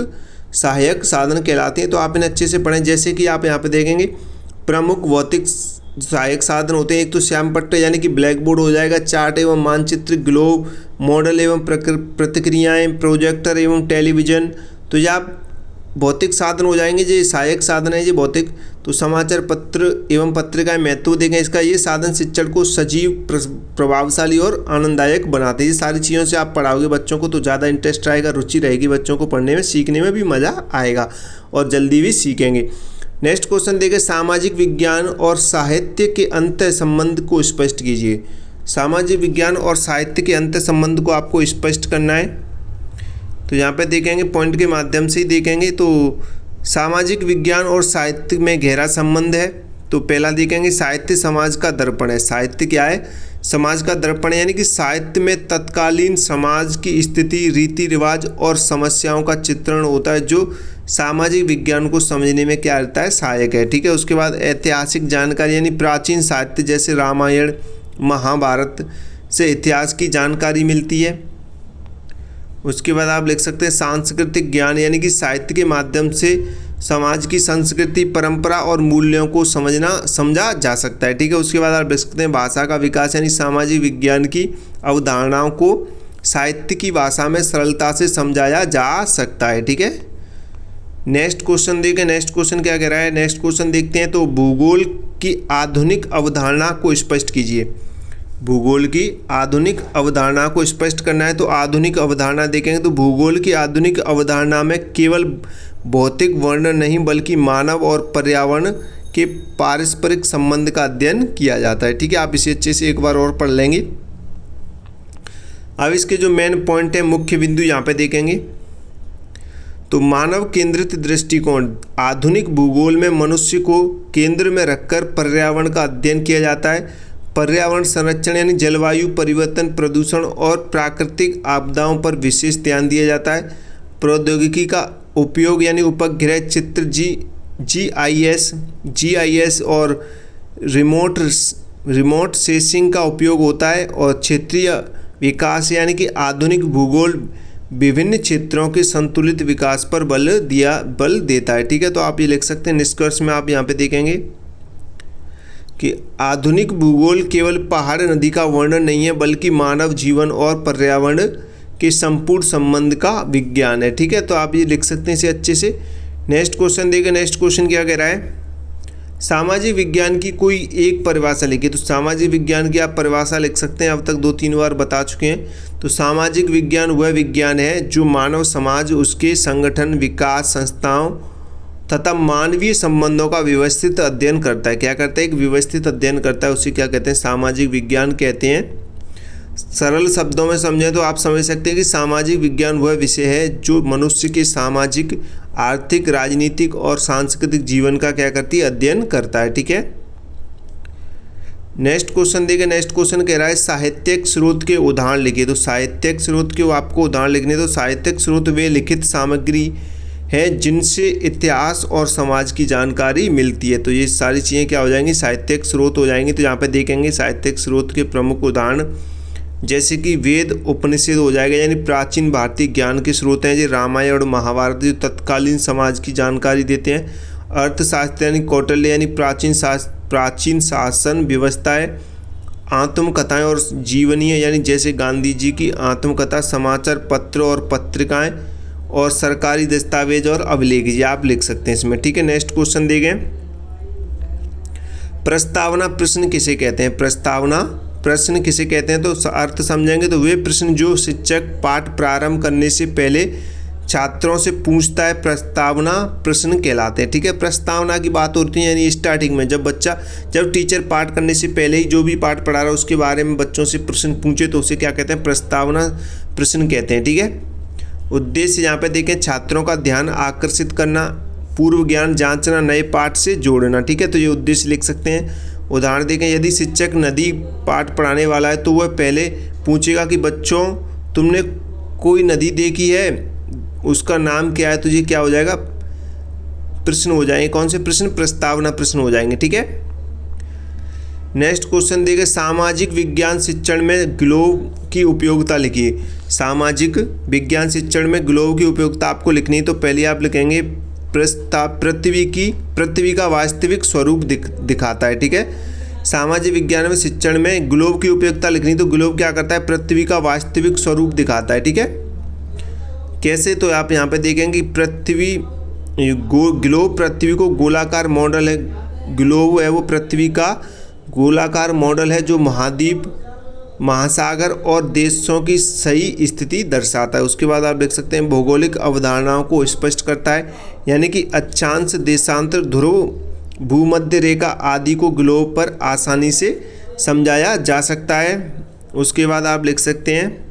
सहायक साधन कहलाते हैं। तो आप इन्हें अच्छे से पढ़ें। जैसे कि आप यहाँ पे देखेंगे प्रमुख भौतिक सहायक साधन होते हैं, एक तो श्याम पट्ट यानी कि ब्लैक बोर्ड हो जाएगा, चार्ट एवं मानचित्र, ग्लोब, मॉडल एवं प्रतिक्रियाएं, प्रोजेक्टर एवं टेलीविज़न। तो ये आप भौतिक साधन हो जाएंगे, जो सहायक साधन है ये भौतिक। तो समाचार पत्र एवं पत्रिकाएं महत्व देखें इसका, ये साधन शिक्षण को सजीव, प्रभावशाली और आनंददायक बनाते हैं। ये सारी चीज़ों से आप पढ़ाओगे बच्चों को तो ज़्यादा इंटरेस्ट आएगा, रुचि रहेगी बच्चों को पढ़ने में, सीखने में भी मज़ा आएगा और जल्दी भी सीखेंगे। नेक्स्ट क्वेश्चन देखें, सामाजिक विज्ञान और साहित्य के अंतर संबंध को स्पष्ट कीजिए। सामाजिक विज्ञान और साहित्य के अंतर संबंध को आपको स्पष्ट करना है। तो यहाँ पे देखेंगे पॉइंट के माध्यम से ही देखेंगे। तो सामाजिक विज्ञान और साहित्य में गहरा संबंध है। तो पहला देखेंगे, साहित्य समाज का दर्पण है। साहित्य क्या है? समाज का दर्पण है, यानी कि साहित्य में तत्कालीन समाज की स्थिति, रीति रिवाज और समस्याओं का चित्रण होता है, जो सामाजिक विज्ञान को समझने में क्या रहता है, सहायक है। ठीक है। उसके बाद ऐतिहासिक जानकारी, यानी प्राचीन साहित्य जैसे रामायण, महाभारत से इतिहास की जानकारी मिलती है। उसके बाद आप लिख सकते हैं सांस्कृतिक ज्ञान, यानी कि साहित्य के माध्यम से समाज की संस्कृति, परंपरा और मूल्यों को समझा जा सकता है। ठीक है। उसके बाद आप लिख सकते हैं भाषा का विकास, यानी सामाजिक विज्ञान की अवधारणाओं को साहित्य की भाषा में सरलता से समझाया जा सकता है। ठीक है। नेक्स्ट क्वेश्चन देखें, नेक्स्ट क्वेश्चन क्या कह रहा है। नेक्स्ट क्वेश्चन देखते हैं। तो भूगोल की आधुनिक अवधारणा को स्पष्ट कीजिए। भूगोल की आधुनिक अवधारणा को स्पष्ट करना है। तो आधुनिक अवधारणा देखेंगे तो भूगोल की आधुनिक अवधारणा में केवल भौतिक वर्णन नहीं बल्कि मानव और पर्यावरण के पारस्परिक संबंध का अध्ययन किया जाता है। ठीक है। आप इसे अच्छे से एक बार और पढ़ लेंगे। अब इसके जो मेन पॉइंट है, मुख्य बिंदु यहाँ पे देखेंगे। तो मानव केंद्रित दृष्टिकोण, आधुनिक भूगोल में मनुष्य को केंद्र में रखकर पर्यावरण का अध्ययन किया जाता है। पर्यावरण संरक्षण यानी जलवायु परिवर्तन, प्रदूषण और प्राकृतिक आपदाओं पर विशेष ध्यान दिया जाता है। प्रौद्योगिकी का उपयोग यानी उपग्रह चित्र, जीआईएस और रिमोट सेंसिंग का उपयोग होता है। और क्षेत्रीय विकास यानी कि आधुनिक भूगोल विभिन्न क्षेत्रों के संतुलित विकास पर बल देता है। ठीक है। तो आप ये लिख सकते हैं, निष्कर्ष में आप यहाँ पे देखेंगे कि आधुनिक भूगोल केवल पहाड़ नदी का वर्णन नहीं है बल्कि मानव जीवन और पर्यावरण के संपूर्ण संबंध का विज्ञान है। ठीक है। तो आप ये लिख सकते हैं इसे अच्छे से। नेक्स्ट क्वेश्चन देखिए। नेक्स्ट क्वेश्चन क्या कह रहा है, सामाजिक विज्ञान की कोई एक परिभाषा लिखिए। तो सामाजिक विज्ञान की आप परिभाषा लिख सकते हैं, अब तक 2-3 बार बता चुके हैं। तो सामाजिक विज्ञान वह विज्ञान है जो मानव समाज, उसके संगठन, विकास, संस्थाओं तथा मानवीय संबंधों का व्यवस्थित अध्ययन करता है। क्या करता है? एक व्यवस्थित अध्ययन करता है, उसे क्या कहते हैं? सामाजिक विज्ञान कहते हैं। सरल शब्दों में समझें तो आप समझ सकते हैं कि सामाजिक विज्ञान वह विषय है जो मनुष्य के सामाजिक, आर्थिक, राजनीतिक और सांस्कृतिक जीवन का क्या करती है? अध्ययन करता है। ठीक है। नेक्स्ट क्वेश्चन देखिए। नेक्स्ट क्वेश्चन कह रहा है साहित्यिक स्रोत के उदाहरण लिखिए। तो साहित्यिक स्रोत के आपको उदाहरण लिखने, तो साहित्यिक स्रोत वे लिखित सामग्री है जिनसे इतिहास और समाज की जानकारी मिलती है। तो ये सारी चीज़ें क्या हो जाएंगी? साहित्यिक स्रोत हो जाएंगी। तो यहाँ पे देखेंगे साहित्यिक स्रोत के प्रमुख उदाहरण जैसे कि वेद, उपनिषद हो जाएगा, यानी प्राचीन भारतीय ज्ञान के स्रोत हैं। जो रामायण और महाभारत जो तत्कालीन समाज की जानकारी देते हैं। अर्थशास्त्र यानी कौटिल्य यानी प्राचीन शासन व्यवस्था है। आत्मकथाएं और जीवनीय यानी जैसे गांधी जी की आत्मकथा, समाचार पत्र और पत्रिकाएं और सरकारी दस्तावेज और अभिलेख, ये आप लिख सकते हैं इसमें। ठीक है। नेक्स्ट क्वेश्चन देखें, प्रस्तावना प्रश्न किसे कहते हैं? प्रस्तावना प्रश्न किसे कहते हैं? तो अर्थ समझेंगे तो वे प्रश्न जो शिक्षक पाठ प्रारंभ करने से पहले छात्रों से पूछता है, प्रस्तावना प्रश्न कहलाते हैं। ठीक है। प्रस्तावना की बात होती है यानी स्टार्टिंग में जब टीचर पाठ करने से पहले ही जो भी पाठ पढ़ा रहा है उसके बारे में बच्चों से प्रश्न पूछे तो उसे क्या कहते हैं? प्रस्तावना प्रश्न कहते हैं। ठीक है। उद्देश्य यहाँ पे देखें, छात्रों का ध्यान आकर्षित करना, पूर्व ज्ञान जांचना, नए पाठ से जोड़ना। ठीक है। तो ये उद्देश्य लिख सकते हैं। उदाहरण देखें, यदि शिक्षक नदी पाठ पढ़ाने वाला है तो वह पहले पूछेगा कि बच्चों तुमने कोई नदी देखी है, उसका नाम क्या है? तो ये क्या हो जाएगा? प्रश्न हो जाएंगे। कौन से प्रश्न? प्रस्तावना प्रश्न हो जाएंगे। ठीक है। नेक्स्ट क्वेश्चन देखें, सामाजिक विज्ञान शिक्षण में ग्लोब की उपयोगिता लिखिए। सामाजिक विज्ञान शिक्षण में ग्लोब की उपयोगिता आपको लिखनी है। तो पहले आप लिखेंगे पृथ्वी का वास्तविक स्वरूप दिखाता है। ठीक है। सामाजिक विज्ञान में शिक्षण में ग्लोब की उपयोगिता लिखनी, तो ग्लोब क्या करता है, पृथ्वी का वास्तविक स्वरूप दिखाता है। ठीक है, कैसे, तो आप यहाँ पे देखेंगे ग्लोब पृथ्वी को गोलाकार मॉडल है, ग्लोब है वो पृथ्वी का गोलाकार मॉडल है जो महाद्वीप, महासागर और देशों की सही स्थिति दर्शाता है। उसके बाद आप देख सकते हैं भौगोलिक अवधारणाओं को स्पष्ट करता है, यानी कि अक्षांश, देशांतर, ध्रुव, भूमध्य रेखा आदि को ग्लोब पर आसानी से समझाया जा सकता है। उसके बाद आप लिख सकते हैं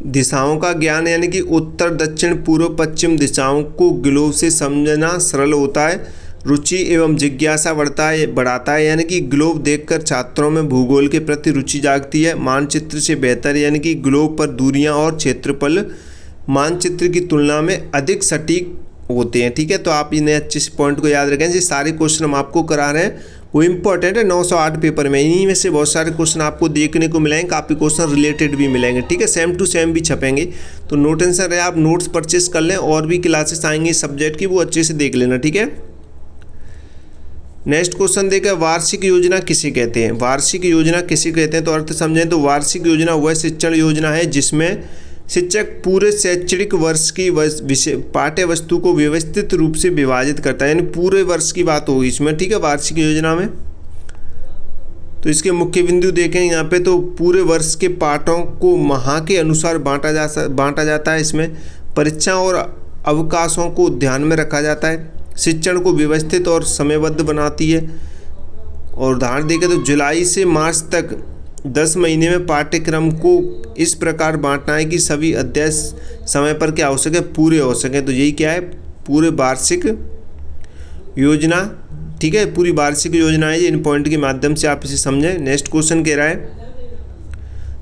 दिशाओं का ज्ञान, यानी कि उत्तर, दक्षिण, पूर्व, पश्चिम दिशाओं को ग्लोब से समझना सरल होता है। रुचि एवं जिज्ञासा बढ़ाता है, यानी कि ग्लोब देखकर छात्रों में भूगोल के प्रति रुचि जागती है। मानचित्र से बेहतर, यानी कि ग्लोब पर दूरियां और क्षेत्रफल मानचित्र की तुलना में अधिक सटीक होते हैं। ठीक है, तो आप इन्हें अच्छे से पॉइंट को याद रखें। ये सारे क्वेश्चन हम आपको करा रहे हैं, वो इंपॉर्टेंट है 908 पेपर में। इन्हीं में से बहुत सारे क्वेश्चन आपको देखने को मिलेंगे, काफ़ी क्वेश्चन रिलेटेड भी मिलेंगे। ठीक है, सेम टू सेम भी छपेंगे, तो नो टेंशन रहे, आप नोट्स परचेस कर लें। और भी क्लासेस आएंगी सब्जेक्ट की, वो अच्छे से देख लेना। ठीक है, नेक्स्ट क्वेश्चन देखिए, वार्षिक योजना किसे कहते हैं। वार्षिक योजना किसे कहते हैं, तो अर्थ समझें तो वार्षिक योजना वह शिक्षण योजना है जिसमें शिक्षक पूरे शैक्षणिक वर्ष की पाठ्य वस्तु को व्यवस्थित रूप से विभाजित करता है, यानी पूरे वर्ष की बात होगी इसमें। ठीक है, वार्षिक योजना में तो इसके मुख्य बिंदु देखें यहाँ पे, तो पूरे वर्ष के पाठों को माह के अनुसार बांटा जाता है। इसमें परीक्षाओं और अवकाशों को ध्यान में रखा जाता है। शिक्षण को व्यवस्थित और समयबद्ध बनाती है। और उदाहरण देखें तो जुलाई से मार्च तक 10 महीने में पाठ्यक्रम को इस प्रकार बांटना है कि सभी अध्याय समय पर क्या हो सके, पूरे हो सके। तो यही क्या है, पूरे वार्षिक योजना। ठीक है, पूरी वार्षिक योजना है ये। इन पॉइंट के माध्यम से आप इसे समझें। नेक्स्ट क्वेश्चन कह रहा है,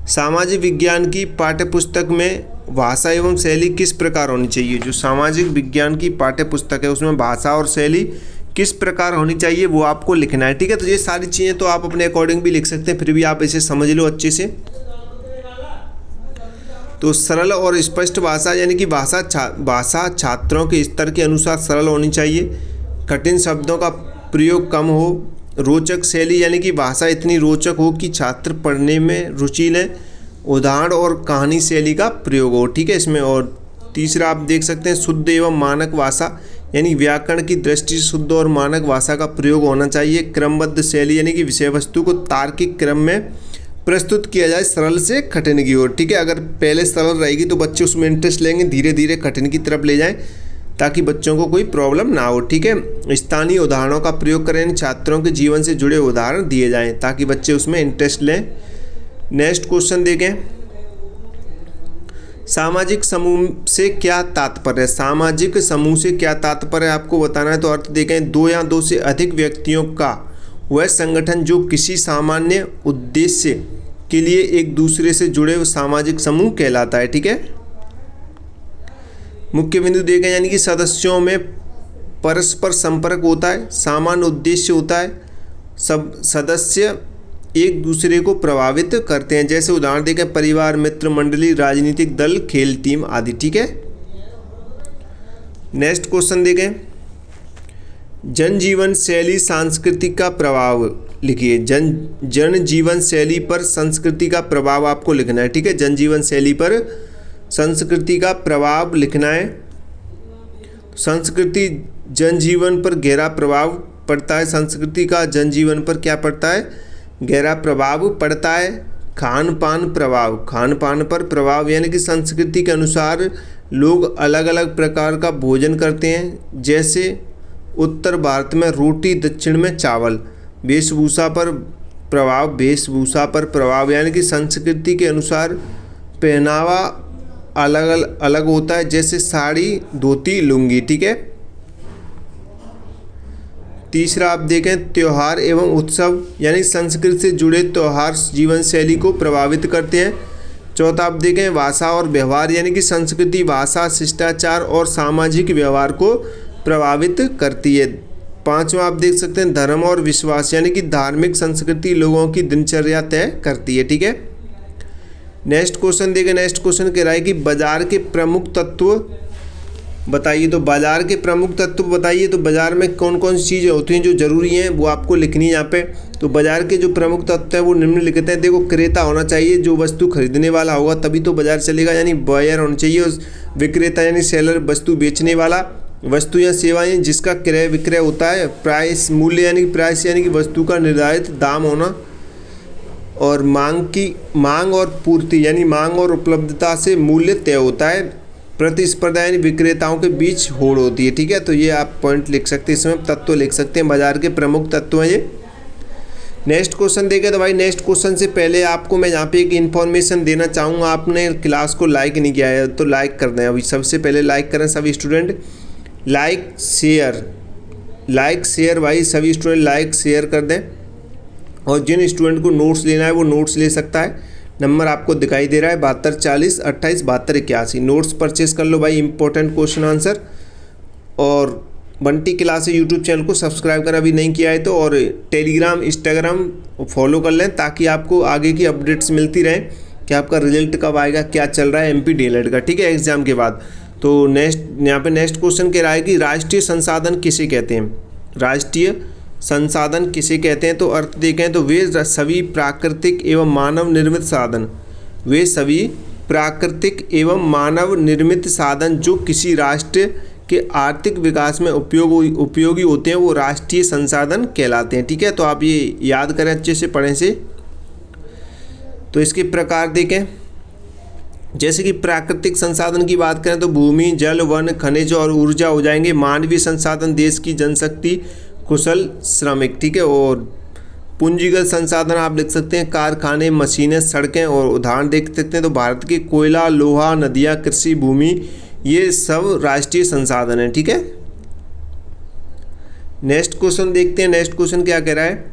सामाजिक विज्ञान की पाठ्यपुस्तक में भाषा एवं शैली किस प्रकार होनी चाहिए। जो सामाजिक विज्ञान की पाठ्यपुस्तक है उसमें भाषा और शैली किस प्रकार होनी चाहिए वो आपको लिखना है। ठीक है, तो ये सारी चीज़ें तो आप अपने अकॉर्डिंग भी लिख सकते हैं, फिर भी आप इसे समझ लो अच्छे से। तो सरल और स्पष्ट भाषा, यानी कि भाषा छात्रों के स्तर के अनुसार सरल होनी चाहिए। कठिन शब्दों का प्रयोग कम हो। रोचक शैली, यानी कि भाषा इतनी रोचक हो कि छात्र पढ़ने में रुचि लें। उदाहरण और कहानी शैली का प्रयोग हो। ठीक है, इसमें। और तीसरा आप देख सकते हैं शुद्ध एवं मानक भाषा, यानी व्याकरण की दृष्टि से शुद्ध और मानक भाषा का प्रयोग होना चाहिए। क्रमबद्ध शैली, यानी कि विषय वस्तु को तार्किक क्रम में प्रस्तुत किया जाए, सरल से कठिन की ओर। ठीक है, अगर पहले सरल रहेगी तो बच्चे उसमें इंटरेस्ट लेंगे, धीरे धीरे कठिन की तरफ ले जाएं ताकि बच्चों को कोई प्रॉब्लम ना हो। ठीक है, स्थानीय उदाहरणों का प्रयोग करें, छात्रों के जीवन से जुड़े उदाहरण दिए जाएं ताकि बच्चे उसमें इंटरेस्ट लें। नेक्स्ट क्वेश्चन देखें, सामाजिक समूह से क्या तात्पर्य है। सामाजिक समूह से क्या तात्पर्य है आपको बताना है, तो अर्थ देखें, दो या दो से अधिक व्यक्तियों का वह संगठन जो किसी सामान्य उद्देश्य के लिए एक दूसरे से जुड़े सामाजिक समूह कहलाता है। ठीक है, मुख्य बिंदु देखें, यानी कि सदस्यों में परस्पर संपर्क होता है, सामान्य उद्देश्य होता है, सब सदस्य एक दूसरे को प्रभावित करते हैं। जैसे उदाहरण देखें, परिवार, मित्र मंडली, राजनीतिक दल, खेल टीम आदि। ठीक है, नेक्स्ट क्वेश्चन देखें, जनजीवन शैली संस्कृति का प्रभाव लिखिए। जनजीवन शैली पर संस्कृति का प्रभाव आपको लिखना है। ठीक है, जनजीवन शैली पर संस्कृति का प्रभाव लिखना है। संस्कृति जनजीवन पर गहरा प्रभाव पड़ता है। संस्कृति का जनजीवन पर क्या पड़ता है, गहरा प्रभाव पड़ता है। खान पान प्रभाव, खान पान पर प्रभाव, यानी कि संस्कृति के अनुसार लोग अलग अलग प्रकार का भोजन करते हैं। जैसे उत्तर भारत में रोटी, दक्षिण में चावल। वेशभूषा पर प्रभाव, वेशभूषा पर प्रभाव, यानी कि संस्कृति के अनुसार पहनावा अलग होता है। जैसे साड़ी, धोती, लुंगी। ठीक है, तीसरा आप देखें, त्यौहार एवं उत्सव, यानी संस्कृति से जुड़े त्यौहार जीवन शैली को प्रभावित करते हैं। चौथा आप देखें, भाषा और व्यवहार, यानी कि संस्कृति भाषा, शिष्टाचार और सामाजिक व्यवहार को प्रभावित करती है। पांचवा आप देख सकते हैं, धर्म और विश्वास, यानी कि धार्मिक संस्कृति लोगों की दिनचर्या तय करती है। ठीक है, नेक्स्ट क्वेश्चन देखें। नेक्स्ट क्वेश्चन कह रहा है कि बाजार के प्रमुख तत्व बताइए। तो बाजार के प्रमुख तत्व बताइए। तो बाजार में कौन कौन सी चीज़ें होती हैं जो ज़रूरी हैं वो आपको लिखनी है यहाँ पे। तो बाजार के जो प्रमुख तत्व हैं वो निम्नलिखित हैं। देखो, क्रेता होना चाहिए, जो वस्तु खरीदने वाला होगा तभी तो बाजार चलेगा, यानी बायर होना चाहिए। और विक्रेता यानी सेलर, वस्तु बेचने वाला। वस्तु या सेवाएं जिसका क्रय विक्रय होता है। प्राइस, मूल्य यानी प्राइस यानी कि वस्तु का निर्धारित दाम होना। और मांग और पूर्ति यानी मांग और उपलब्धता से मूल्य तय होता है। प्रतिस्पर्धा यानी विक्रेताओं के बीच होड़ होती है। ठीक है, तो ये आप पॉइंट लिख सकते हैं, इसमें तत्व लिख सकते हैं, बाजार के प्रमुख तत्व हैं ये। नेक्स्ट क्वेश्चन देखें। तो भाई नेक्स्ट क्वेश्चन से पहले आपको मैं यहाँ पे एक इन्फॉर्मेशन देना चाहूँगा। आपने क्लास को लाइक नहीं किया है तो लाइक कर दें अभी, सबसे पहले लाइक करें सभी स्टूडेंट। लाइक शेयर भाई, सभी स्टूडेंट लाइक शेयर कर दें। और जिन स्टूडेंट को नोट्स लेना है वो नोट्स ले सकता है। नंबर आपको दिखाई दे रहा है 72 40 28 72 81। नोट्स परचेस कर लो भाई, इंपॉर्टेंट क्वेश्चन आंसर। और बंटी क्लास यूट्यूब चैनल को सब्सक्राइब कर अभी नहीं किया है तो, और टेलीग्राम इंस्टाग्राम फॉलो कर लें ताकि आपको आगे की अपडेट्स मिलती रहें कि आपका रिजल्ट कब आएगा, क्या चल रहा है MP DLED का। ठीक है, एग्जाम के बाद। तो यहाँ पे नेक्स्ट क्वेश्चन कह रहा है कि राष्ट्रीय संसाधन किसे कहते हैं। राष्ट्रीय संसाधन किसे कहते हैं। तो अर्थ देखें तो वे सभी प्राकृतिक एवं मानव निर्मित साधन, वे सभी प्राकृतिक एवं मानव निर्मित साधन जो किसी राष्ट्र के आर्थिक विकास में उपयोगी होते हैं वो राष्ट्रीय संसाधन कहलाते हैं। ठीक है, तो आप ये याद करें, अच्छे से पढ़ें से। तो इसके प्रकार देखें, जैसे कि प्राकृतिक संसाधन की बात करें तो भूमि, जल, वन, खनिज और ऊर्जा हो जाएंगे। मानवीय संसाधन देश की जनशक्ति, कुशल श्रमिक। ठीक है, और पूंजीगत संसाधन आप लिख सकते हैं कारखाने, मशीनें, सड़कें। और उदाहरण देख सकते हैं तो भारत के कोयला, लोहा, नदियाँ, कृषि भूमि, ये सब राष्ट्रीय संसाधन हैं। ठीक है, नेक्स्ट क्वेश्चन देखते हैं। नेक्स्ट क्वेश्चन क्या कह रहा है,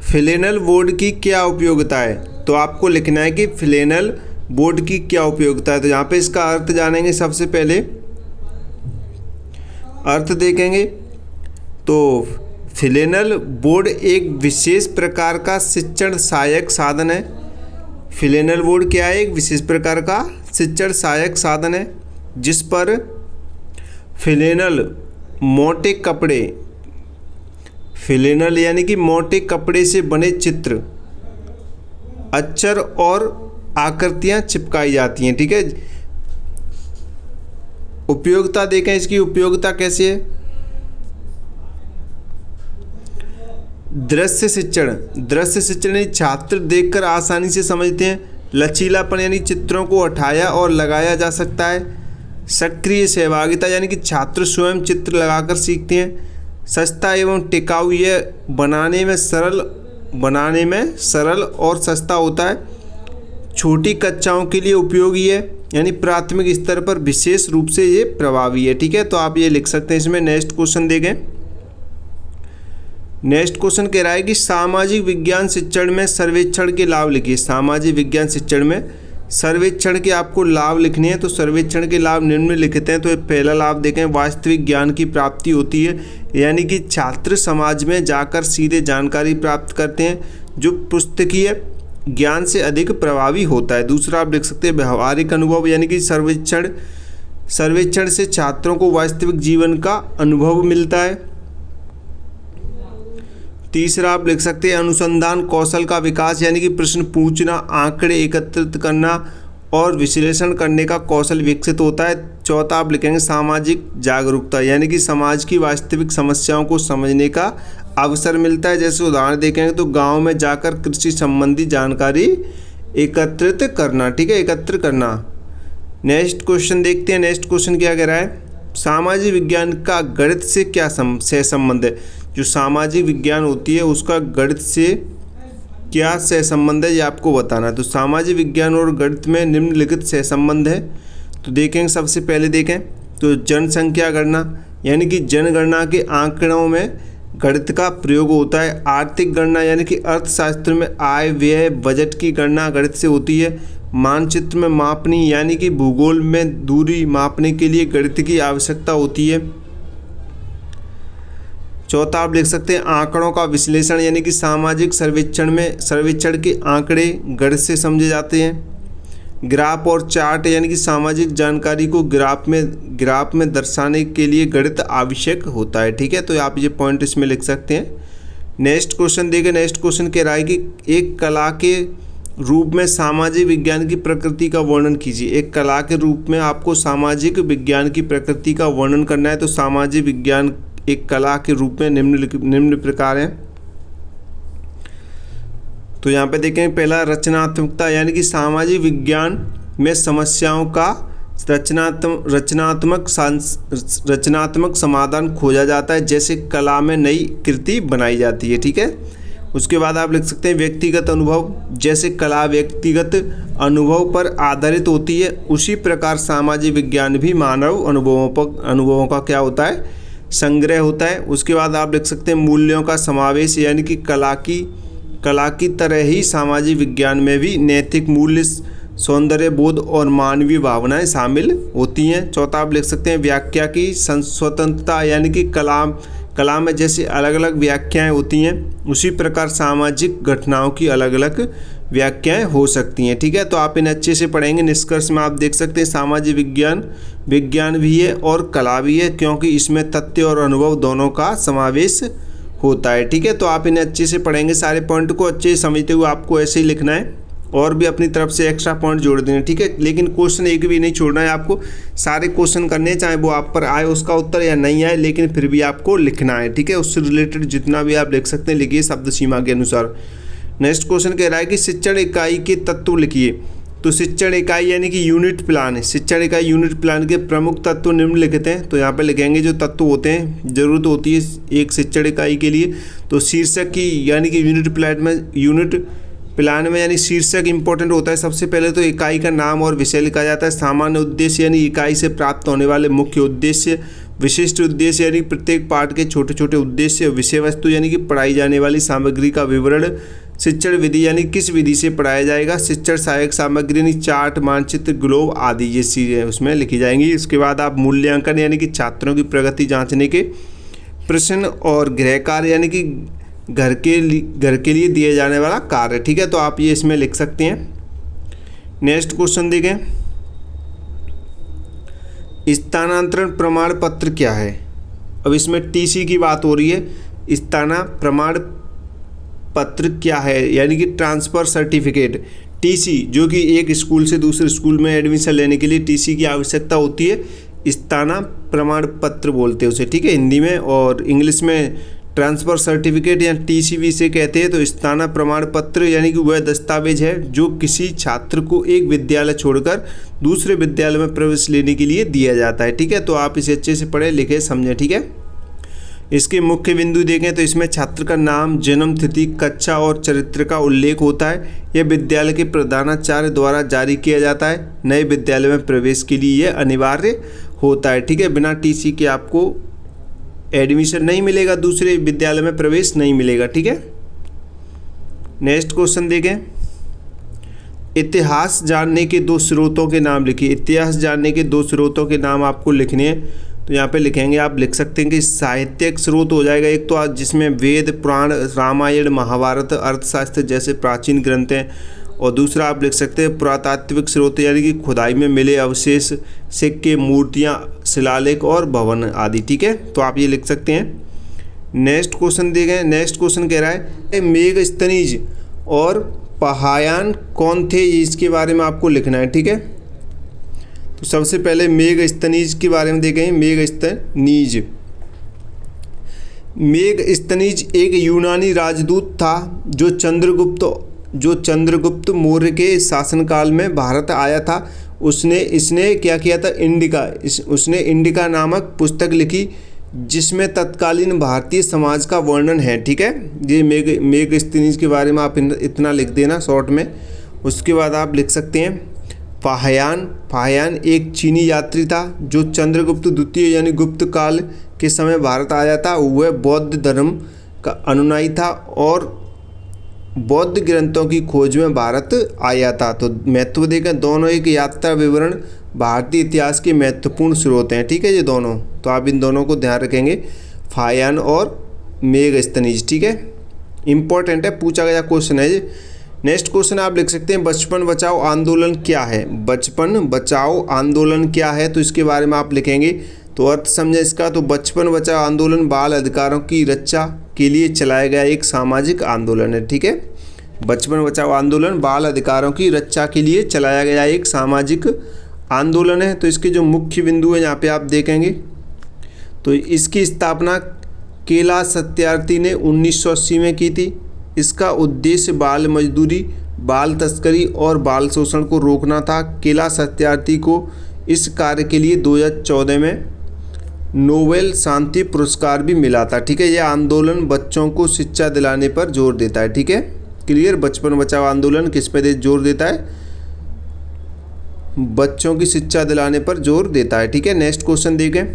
फ्लेनल बोर्ड की क्या उपयोगिता है। तो आपको लिखना है कि फ्लेनल बोर्ड की क्या उपयोगिता है। तो यहाँ पे इसका अर्थ जानेंगे। सबसे पहले अर्थ देखेंगे तो फ्लेनल बोर्ड एक विशेष प्रकार का शिक्षण सहायक साधन है। फ्लेनल बोर्ड क्या है, एक विशेष प्रकार का शिक्षण सहायक साधन है जिस पर फ्लेनल मोटे कपड़े, फ्लेनल यानी कि मोटे कपड़े से बने चित्र, अक्षर और आकृतियां चिपकाई जाती हैं। ठीक है, उपयोगिता देखें, इसकी उपयोगिता कैसी है। दृश्य शिक्षण, दृश्य शिक्षण यानी छात्र देखकर आसानी से समझते हैं। लचीलापन यानी चित्रों को हटाया और लगाया जा सकता है। सक्रिय सहभागिता यानी कि छात्र स्वयं चित्र लगाकर सीखते हैं। सस्ता एवं टिकाऊ, यह बनाने में सरल और सस्ता होता है। छोटी कक्षाओं के लिए उपयोगी है, यानी प्राथमिक स्तर पर विशेष रूप से ये प्रभावी है। ठीक है, तो आप ये लिख सकते हैं इसमें। नेक्स्ट क्वेश्चन देखें। नेक्स्ट क्वेश्चन कह रहा है कि सामाजिक विज्ञान शिक्षण में सर्वेक्षण के लाभ लिखिए। सामाजिक विज्ञान शिक्षण में सर्वेक्षण के आपको लाभ लिखने हैं। तो सर्वेक्षण के लाभ निम्नलिखित हैं। तो पहला लाभ देखें, वास्तविक ज्ञान की प्राप्ति होती है, यानी कि छात्र समाज में जाकर सीधे जानकारी प्राप्त करते हैं जो पुस्तकीय ज्ञान से अधिक प्रभावी होता है। दूसरा आप लिख सकते हैं व्यवहारिक अनुभव, यानी कि सर्वेक्षण से छात्रों को वास्तविक जीवन का अनुभव मिलता है। तीसरा आप लिख सकते हैं अनुसंधान कौशल का विकास, यानी कि प्रश्न पूछना, आंकड़े एकत्रित करना और विश्लेषण करने का कौशल विकसित होता है। चौथा आप लिखेंगे सामाजिक जागरूकता, यानी कि समाज की वास्तविक समस्याओं को समझने का अवसर मिलता है। जैसे उदाहरण देखेंगे तो गांव में जाकर कृषि संबंधी जानकारी एकत्रित करना। ठीक है, एकत्र करना। नेक्स्ट क्वेश्चन देखते हैं। नेक्स्ट क्वेश्चन क्या कह रहा है, सामाजिक विज्ञान का गणित से क्या सहसंबंध है। जो सामाजिक विज्ञान होती है उसका गणित से क्या सहसंबंध है ये आपको बताना है। तो सामाजिक विज्ञान और गणित में निम्नलिखित सहसंबंध है। तो देखेंगे, सबसे पहले देखें तो जनसंख्या गणना, यानी कि जनगणना के आंकड़ों में गणित का प्रयोग होता है। आर्थिक गणना, यानी कि अर्थशास्त्र में आय व्यय बजट की गणना गणित से होती है। मानचित्र में मापनी, यानी कि भूगोल में दूरी मापने के लिए गणित की आवश्यकता होती है। चौथा आप लिख सकते हैं आंकड़ों का विश्लेषण, यानी कि सामाजिक सर्वेक्षण में सर्वेक्षण के आंकड़े गणित से समझे जाते हैं। ग्राफ और चार्ट यानी कि सामाजिक जानकारी को ग्राफ में दर्शाने के लिए गणित आवश्यक होता है। ठीक है, तो आप ये पॉइंट इसमें लिख सकते हैं। नेक्स्ट क्वेश्चन देखिए। नेक्स्ट क्वेश्चन कह रहा है कि एक कला के रूप में सामाजिक विज्ञान की प्रकृति का वर्णन कीजिए। एक कला के रूप में आपको सामाजिक विज्ञान की प्रकृति का वर्णन करना है। तो सामाजिक विज्ञान एक कला के रूप में निम्न प्रकार है। तो यहाँ पे देखें, पहला रचनात्मकता, यानी कि सामाजिक विज्ञान में समस्याओं का रचनात्मक समाधान खोजा जाता है, जैसे कला में नई कृति बनाई जाती है। ठीक है, उसके बाद आप लिख सकते हैं व्यक्तिगत अनुभव, जैसे कला व्यक्तिगत अनुभव पर आधारित होती है, उसी प्रकार सामाजिक विज्ञान भी मानव अनुभवों का क्या होता है, संग्रह होता है। उसके बाद आप लिख सकते हैं मूल्यों का समावेश, यानी कि कला की तरह ही सामाजिक विज्ञान में भी नैतिक मूल्य, सौंदर्य बोध और मानवीय भावनाएं शामिल होती हैं। चौथा आप लिख सकते हैं व्याख्या की स्वतंत्रता, यानी कि कला में जैसे अलग अलग व्याख्याएं होती हैं, उसी प्रकार सामाजिक घटनाओं की अलग अलग व्याख्याएं हो सकती हैं। ठीक है, तो आप इन्हें अच्छे से पढ़ेंगे। निष्कर्ष में आप देख सकते हैं सामाजिक विज्ञान भी है और कला भी है, क्योंकि इसमें तथ्य और अनुभव दोनों का समावेश होता है। ठीक है, तो आप इन्हें अच्छे से पढ़ेंगे। सारे पॉइंट को अच्छे से समझते हुए आपको ऐसे ही लिखना है और भी अपनी तरफ से एक्स्ट्रा पॉइंट जोड़ देने। ठीक है, लेकिन क्वेश्चन एक भी नहीं छोड़ना है आपको, सारे क्वेश्चन करने, चाहे वो आप पर आए उसका उत्तर या नहीं आए, लेकिन फिर भी आपको लिखना है। ठीक है, उससे रिलेटेड जितना भी आप लिख सकते हैं लिखिए शब्द सीमा के अनुसार। नेक्स्ट क्वेश्चन कह रहा है कि शिक्षण इकाई के तत्व लिखिए। तो शिक्षण इकाई यानी कि यूनिट प्लान है। शिक्षण इकाई यूनिट प्लान के प्रमुख तत्व निम्नलिखित हैं। तो यहाँ पे लिखेंगे जो तत्व होते हैं, जरूरत होती है एक शिक्षण इकाई के लिए। तो शीर्षक की, यानी कि यूनिट प्लान में यानी शीर्षक इंपॉर्टेंट होता है। सबसे पहले तो इकाई का नाम और विषय लिखा जाता है। सामान्य उद्देश्य यानी इकाई से प्राप्त होने वाले मुख्य उद्देश्य। विशिष्ट उद्देश्य यानी प्रत्येक पाठ के छोटे छोटे उद्देश्य। विषय वस्तु यानी कि पढ़ाई जाने वाली सामग्री का विवरण। शिक्षण विधि यानी किस विधि से पढ़ाया जाएगा। शिक्षण सहायक सामग्री यानी चार्ट, मानचित्र, ग्लोब आदि ये चीज़ें उसमें लिखी जाएंगी। उसके बाद आप मूल्यांकन यानी कि छात्रों की प्रगति जांचने के प्रश्न, और गृह कार्य यानी कि घर के लिए दिए जाने वाला कार्य। ठीक है, तो आप ये इसमें लिख सकते हैं। नेक्स्ट क्वेश्चन देखें, स्थानांतरण प्रमाण पत्र क्या है। अब इसमें टीसी की बात हो रही है। स्थानांतरण प्रमाण पत्र क्या है, यानी कि ट्रांसफ़र सर्टिफिकेट, टीसी, जो कि एक स्कूल से दूसरे स्कूल में एडमिशन लेने के लिए टीसी की आवश्यकता होती है। स्थानांतरण प्रमाण पत्र बोलते हैं उसे। ठीक है, हिंदी में, और इंग्लिश में ट्रांसफ़र सर्टिफिकेट या टीसीवी से कहते हैं। तो स्थानांतरण प्रमाण पत्र यानी कि वह दस्तावेज है जो किसी छात्र को एक विद्यालय छोड़कर दूसरे विद्यालय में प्रवेश लेने के लिए दिया जाता है। ठीक है, तो आप इसे अच्छे से पढ़ें, लिखें, समझें। ठीक है, इसके मुख्य बिंदु देखें तो इसमें छात्र का नाम, जन्म तिथि, कक्षा और चरित्र का उल्लेख होता है। यह विद्यालय के प्रधानाचार्य द्वारा जारी किया जाता है। नए विद्यालय में प्रवेश के लिए यह अनिवार्य होता है। ठीक है, बिना टीसी के आपको एडमिशन नहीं मिलेगा, दूसरे विद्यालय में प्रवेश नहीं मिलेगा। ठीक है, नेक्स्ट क्वेश्चन देखें, इतिहास जानने के दो स्रोतों के नाम लिखिए। इतिहास जानने के दो स्रोतों के नाम आपको लिखने हैं। तो यहाँ पे लिखेंगे, आप लिख सकते हैं कि साहित्यिक स्रोत हो जाएगा एक, तो जिसमें वेद, पुराण, रामायण, महाभारत, अर्थशास्त्र जैसे प्राचीन ग्रंथ हैं। और दूसरा आप लिख सकते हैं पुरातात्विक स्रोत, यानी कि खुदाई में मिले अवशेष, सिक्के, मूर्तियाँ, शिलालेख और भवन आदि। ठीक है, तो आप ये लिख सकते हैं। नेक्स्ट क्वेश्चन देखें। नेक्स्ट क्वेश्चन कह रहा है मेगस्थनीज और पहायान कौन थे, इसके बारे में आपको लिखना है। ठीक है, तो सबसे पहले मेगस्थनीज के बारे में देखें। मेगस्थनीज एक यूनानी राजदूत था जो चंद्रगुप्त मौर्य के शासनकाल में भारत आया था। इसने क्या किया था, उसने इंडिका नामक पुस्तक लिखी जिसमें तत्कालीन भारतीय समाज का वर्णन है। ठीक है, ये मेगस्थनीज के बारे में आप इतना लिख देना शॉर्ट में। उसके बाद आप लिख सकते हैं फाहियान एक चीनी यात्री था जो चंद्रगुप्त द्वितीय यानी गुप्त काल के समय भारत आया था। वह बौद्ध धर्म का अनुयायी था और बौद्ध ग्रंथों की खोज में भारत आया था। तो महत्व देखें, दोनों एक यात्रा विवरण भारतीय इतिहास के महत्वपूर्ण स्रोत हैं। ठीक है, ये दोनों, तो आप इन दोनों को ध्यान रखेंगे, फाहियान और मेगस्थनीज। ठीक है, इम्पोर्टेंट है, पूछा गया क्वेश्चन है ये। नेक्स्ट क्वेश्चन आप लिख सकते हैं बचपन बचाओ आंदोलन क्या है। बचपन बचाओ आंदोलन क्या है, तो इसके बारे में आप लिखेंगे। तो अर्थ समझे इसका, तो बचपन बचाओ आंदोलन बाल अधिकारों की रक्षा के लिए चलाया गया एक सामाजिक आंदोलन है। ठीक है, बचपन बचाओ आंदोलन बाल अधिकारों की रक्षा के लिए चलाया गया एक सामाजिक आंदोलन है। तो इसके जो मुख्य बिंदु है यहाँ पे आप देखेंगे, तो इसकी स्थापना कैलाश सत्यार्थी ने 1980 में की थी। इसका उद्देश्य बाल मजदूरी, बाल तस्करी और बाल शोषण को रोकना था। कैलाश सत्यार्थी को इस कार्य के लिए 2014 में नोबेल शांति पुरस्कार भी मिला था। ठीक है, यह आंदोलन बच्चों को शिक्षा दिलाने पर जोर देता है। ठीक है, क्लियर। बचपन बचाओ आंदोलन किस पे जोर देता है? बच्चों की शिक्षा दिलाने पर जोर देता है। ठीक है, नेक्स्ट क्वेश्चन देखें,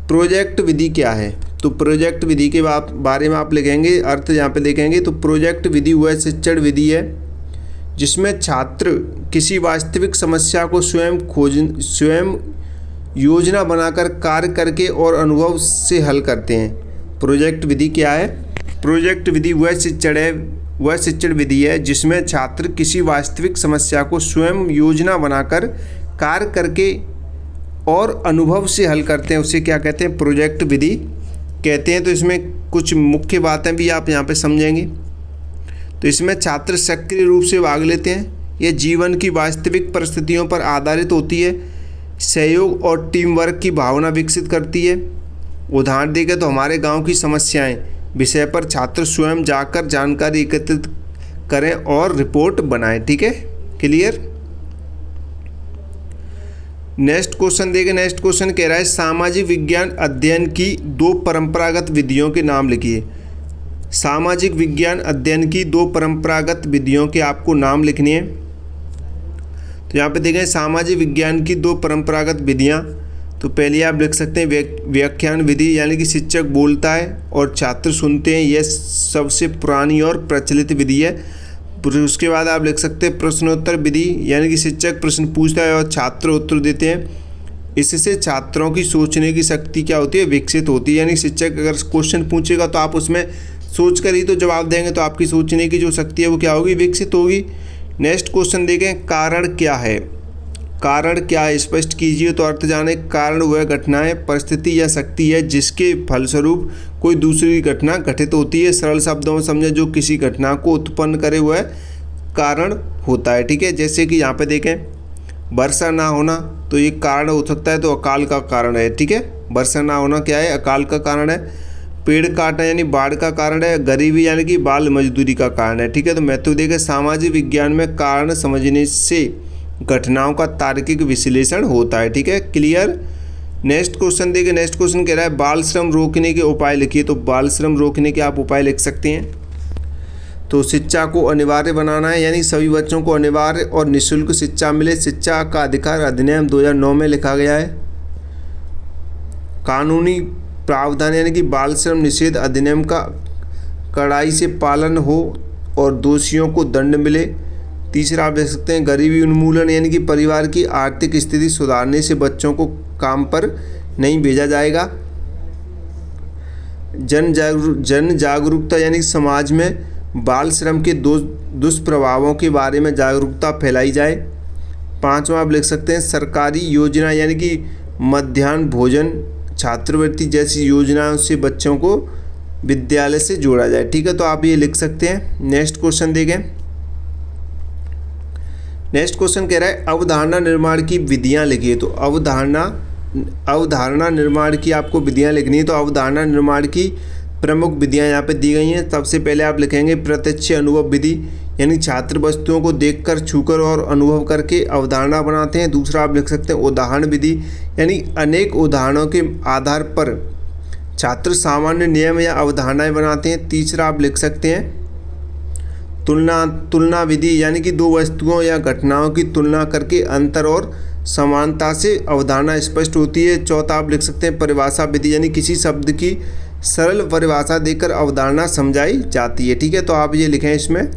प्रोजेक्ट विधि क्या है। तो प्रोजेक्ट विधि के बारे में आप लिखेंगे, अर्थ यहाँ पे देखेंगे। तो प्रोजेक्ट विधि वह शिक्षण विधि है जिसमें छात्र किसी वास्तविक समस्या को स्वयं योजना बनाकर कार्य करके और अनुभव से हल करते हैं। प्रोजेक्ट विधि क्या है? प्रोजेक्ट विधि वह शिक्षण विधि है जिसमें छात्र किसी वास्तविक समस्या को स्वयं योजना बनाकर कार्य करके और अनुभव से हल करते हैं, उसे क्या कहते हैं? प्रोजेक्ट विधि कहते हैं। तो इसमें कुछ मुख्य बातें भी आप यहाँ पे समझेंगे। तो इसमें छात्र सक्रिय रूप से भाग लेते हैं, यह जीवन की वास्तविक परिस्थितियों पर आधारित होती है, सहयोग और टीम वर्क की भावना विकसित करती है। उदाहरण देखें तो हमारे गांव की समस्याएं विषय पर छात्र स्वयं जाकर जानकारी एकत्रित करें और रिपोर्ट बनाएं। ठीक है, क्लियर। नेक्स्ट क्वेश्चन देखें। नेक्स्ट क्वेश्चन कह रहा है सामाजिक विज्ञान अध्ययन की 2 परंपरागत विधियों के नाम लिखिए। सामाजिक विज्ञान अध्ययन की 2 परंपरागत विधियों के आपको नाम लिखनी है। तो यहाँ पे देखें सामाजिक विज्ञान की 2 परंपरागत विधियाँ। तो पहले आप लिख सकते हैं व्याख्यान विधि, यानी कि शिक्षक बोलता है और छात्र सुनते हैं, यह सबसे पुरानी और प्रचलित विधि है। उसके बाद आप लिख सकते हैं प्रश्नोत्तर विधि, यानी कि शिक्षक प्रश्न पूछता है और छात्र उत्तर देते हैं। इससे छात्रों की सोचने की शक्ति क्या होती है? विकसित होती है। यानी शिक्षक अगर क्वेश्चन पूछेगा तो आप उसमें सोच कर ही तो जवाब देंगे, तो आपकी सोचने की जो शक्ति है वो क्या होगी? विकसित होगी। नेक्स्ट क्वेश्चन देखें, कारण क्या है। कारण क्या है स्पष्ट कीजिए। तो अर्थ जाने, कारण वह घटनाएं, परिस्थिति या शक्ति है जिसके फलस्वरूप कोई दूसरी घटना घटित होती है। सरल शब्दों में समझे, जो किसी घटना को उत्पन्न करे वह कारण होता है। ठीक है, जैसे कि यहाँ पे देखें वर्षा ना होना, तो ये कारण हो सकता है, तो अकाल का कारण है। ठीक है, वर्षा ना होना क्या है? अकाल का कारण है। पेड़ काटना यानी बाढ़ का कारण है। गरीबी यानी कि बाल मजदूरी का कारण है। ठीक है, तो महत्व देखें सामाजिक विज्ञान में कारण समझने से घटनाओं का तार्किक विश्लेषण होता है। ठीक है, क्लियर। नेक्स्ट क्वेश्चन देखिए। नेक्स्ट क्वेश्चन कह रहा है बाल श्रम रोकने के उपाय लिखिए। तो बाल श्रम रोकने के आप उपाय लिख सकते हैं। तो शिक्षा को अनिवार्य बनाना है, यानी सभी बच्चों को अनिवार्य और निःशुल्क शिक्षा मिले। शिक्षा का अधिकार अधिनियम 2009 में लिखा गया है। कानूनी प्रावधान, यानी कि बाल श्रम निषेध अधिनियम का कड़ाई से पालन हो और दोषियों को दंड मिले। तीसरा आप देख सकते हैं गरीबी उन्मूलन, यानी कि परिवार की आर्थिक स्थिति सुधारने से बच्चों को काम पर नहीं भेजा जाएगा। जन जागरूकता, यानी समाज में बाल श्रम के दुष्प्रभावों के बारे में जागरूकता फैलाई जाए। पांचवा आप लिख सकते हैं सरकारी योजना, यानी कि मध्याह्न भोजन, छात्रवृत्ति जैसी योजनाओं से बच्चों को विद्यालय से जोड़ा जाए। ठीक है, तो आप ये लिख सकते हैं। नेक्स्ट क्वेश्चन देखें। नेक्स्ट क्वेश्चन कह रहा है अवधारणा निर्माण की विधियां लिखिए। तो अवधारणा निर्माण की आपको विधियां लिखनी है। तो अवधारणा निर्माण की प्रमुख विधियां यहाँ पे दी गई हैं। सबसे पहले आप लिखेंगे प्रत्यक्ष अनुभव विधि, यानी छात्र वस्तुओं को देखकर, छूकर और अनुभव करके अवधारणा बनाते हैं। दूसरा आप लिख सकते हैं उदाहरण विधि, यानी अनेक उदाहरणों के आधार पर छात्र नियम या अवधारणाएं बनाते हैं। तीसरा आप लिख सकते हैं तुलना विधि, यानी कि 2 वस्तुओं या घटनाओं की तुलना करके अंतर और समानता से अवधारणा स्पष्ट होती है। चौथा आप लिख सकते हैं परिभाषा विधि, यानी किसी शब्द की सरल परिभाषा देकर अवधारणा समझाई जाती है। ठीक है, तो आप ये लिखें, इसमें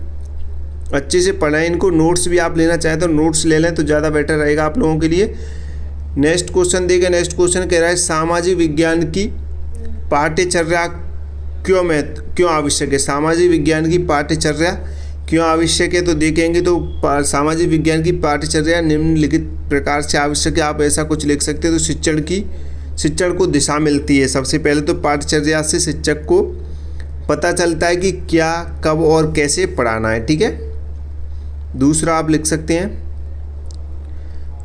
अच्छे से पढ़ें इनको। नोट्स भी आप लेना चाहें तो नोट्स ले लें तो ज़्यादा बेटर रहेगा आप लोगों के लिए। नेक्स्ट क्वेश्चन देखें। नेक्स्ट क्वेश्चन कह रहा है सामाजिक विज्ञान की पाठ्यचर्या क्यों आवश्यक है। सामाजिक विज्ञान की पाठ्यचर्या क्यों आवश्यक है, तो देखेंगे तो सामाजिक विज्ञान की पाठ्यचर्या निम्नलिखित प्रकार से आवश्यक है। आप ऐसा कुछ लिख सकते हैं। तो शिक्षण को दिशा मिलती है। सबसे पहले तो पाठ्यचर्या से शिक्षक को पता चलता है कि क्या, कब और कैसे पढ़ाना है, ठीक है। दूसरा आप लिख सकते हैं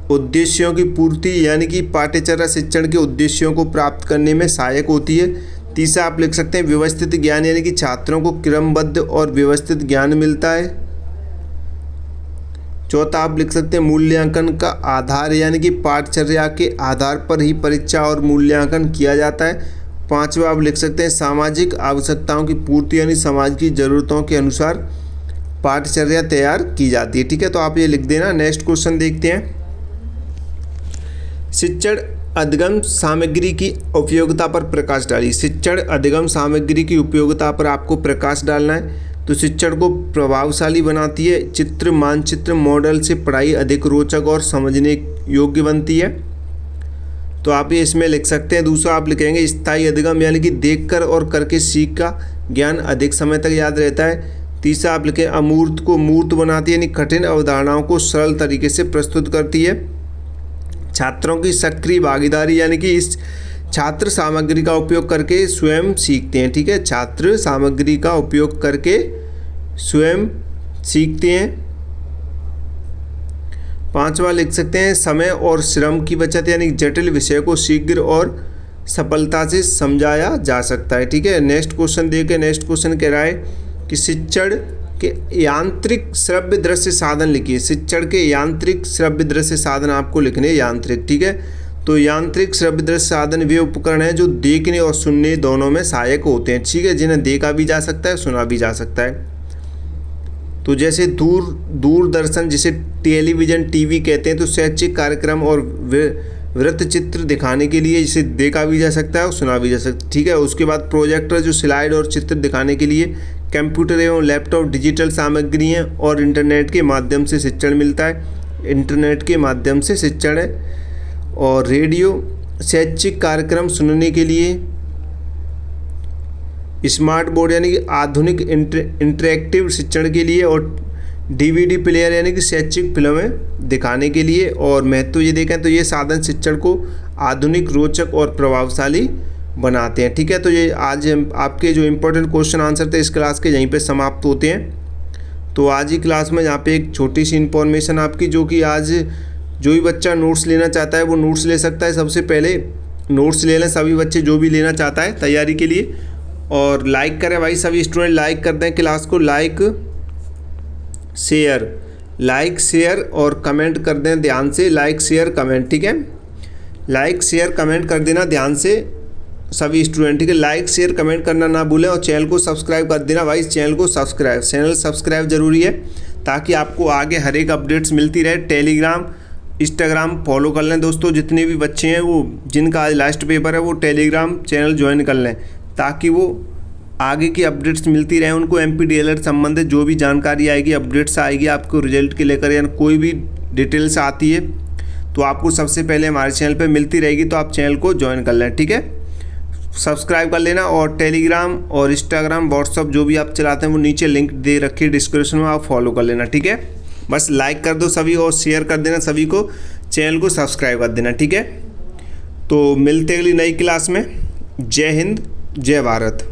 उद्देश्यों की पूर्ति, यानी कि पाठ्यचर्या शिक्षण के उद्देश्यों को प्राप्त करने में सहायक होती है। तीसरा आप लिख सकते हैं व्यवस्थित ज्ञान, यानी कि छात्रों को क्रमबद्ध और व्यवस्थित ज्ञान मिलता है। चौथा आप लिख सकते हैं मूल्यांकन का आधार, यानी कि पाठ्यचर्या के आधार पर ही परीक्षा और मूल्यांकन किया जाता है। पांचवा आप लिख सकते हैं सामाजिक आवश्यकताओं की पूर्ति, यानी समाज की ज़रूरतों के अनुसार पाठ्यचर्या तैयार की जाती है, ठीक है। तो आप ये लिख देना। नेक्स्ट क्वेश्चन देखते हैं। शिक्षण अधिगम सामग्री की उपयोगिता पर प्रकाश डालिए। शिक्षण अधिगम सामग्री की उपयोगिता पर आपको प्रकाश डालना है। तो शिक्षण को प्रभावशाली बनाती है। चित्र, मानचित्र, मॉडल से पढ़ाई अधिक रोचक और समझने योग्य बनती है। तो आप ये इसमें लिख सकते हैं। दूसरा आप लिखेंगे स्थायी अधिगम, यानी कि देखकर और करके सीख का ज्ञान अधिक समय तक याद रहता है। तीसरा आप लिखें अमूर्त को मूर्त बनाती है, यानी कठिन अवधारणाओं को सरल तरीके से प्रस्तुत करती है। छात्रों की सक्रिय भागीदारी, यानी कि इस छात्र सामग्री का उपयोग करके स्वयं सीखते हैं, ठीक है। छात्र सामग्री का उपयोग करके स्वयं सीखते हैं। पांचवा लिख सकते हैं समय और श्रम की बचत, यानी जटिल विषय को शीघ्र और सफलता से समझाया जा सकता है, ठीक है। नेक्स्ट क्वेश्चन देखिए। नेक्स्ट क्वेश्चन कह रहा है कि शिक्षण के यांत्रिक श्रव्य दृश्य साधन लिखिए। शिक्षण के यांत्रिक श्रव्य दृश्य साधन आपको लिखने यांत्रिक, ठीक है। तो यांत्रिक श्रव्य दृश्य साधन वे उपकरण हैं जो देखने और सुनने दोनों में सहायक होते हैं, ठीक है, जिन्हें देखा भी जा सकता है, सुना भी जा सकता है। तो जैसे दूरदर्शन, जिसे टेलीविज़न, टीवी कहते हैं, तो शैक्षिक कार्यक्रम और वृत्तचित्र दिखाने के लिए इसे देखा भी जा सकता है और सुना भी जा सकता है, ठीक है। उसके बाद प्रोजेक्टर, जो स्लाइड और चित्र दिखाने के लिए। कंप्यूटर एवं लैपटॉप डिजिटल सामग्री हैं और इंटरनेट के माध्यम से शिक्षण मिलता है। इंटरनेट के माध्यम से शिक्षण है। और रेडियो शैक्षिक कार्यक्रम सुनने के लिए। स्मार्ट बोर्ड, यानी कि आधुनिक इंटरेक्टिव शिक्षण के लिए। और डीवीडी प्लेयर, यानी कि शैक्षिक फिल्में दिखाने के लिए। और महत्व ये देखें तो ये साधन शिक्षण को आधुनिक, रोचक और प्रभावशाली बनाते हैं, ठीक है। तो ये आज आपके जो इम्पोर्टेंट क्वेश्चन आंसर थे इस क्लास के यहीं पे समाप्त होते हैं। तो आज ही क्लास में यहाँ पे एक छोटी सी इन्फॉर्मेशन आपकी, जो कि आज जो भी बच्चा नोट्स लेना चाहता है वो नोट्स ले सकता है। सबसे पहले नोट्स ले लें सभी बच्चे जो भी लेना चाहता है तैयारी के लिए। और लाइक करें भाई, सभी स्टूडेंट लाइक कर दें क्लास को। लाइक शेयर और कमेंट कर दें ध्यान से। लाइक शेयर कमेंट, ठीक है। लाइक शेयर कमेंट कर देना ध्यान से सभी स्टूडेंट, ठीक है। लाइक शेयर कमेंट करना ना भूलें और चैनल को सब्सक्राइब कर देना भाई। चैनल सब्सक्राइब जरूरी है ताकि आपको आगे हर एक अपडेट्स मिलती रहे। टेलीग्राम, इंस्टाग्राम फॉलो कर लें दोस्तों। जितने भी बच्चे हैं वो जिनका आज लास्ट पेपर है वो टेलीग्राम चैनल ज्वाइन कर लें ताकि वो आगे की अपडेट्स मिलती रहे उनको। MPDLED संबंधित जो भी जानकारी आएगी, अपडेट्स आएगी आपको रिजल्ट के लेकर या कोई भी डिटेल्स आती है तो आपको सबसे पहले हमारे चैनल पे मिलती रहेगी। तो आप चैनल को ज्वाइन कर लें, ठीक है। सब्सक्राइब कर लेना। और टेलीग्राम और इंस्टाग्राम, व्हाट्सअप जो भी आप चलाते हैं वो नीचे लिंक दे रखी है डिस्क्रिप्शन में, आप फॉलो कर लेना, ठीक है। बस लाइक कर दो सभी और शेयर कर देना सभी को। चैनल को सब्सक्राइब कर देना, ठीक है। तो मिलते अगली नई क्लास में। जय हिंद, जय भारत।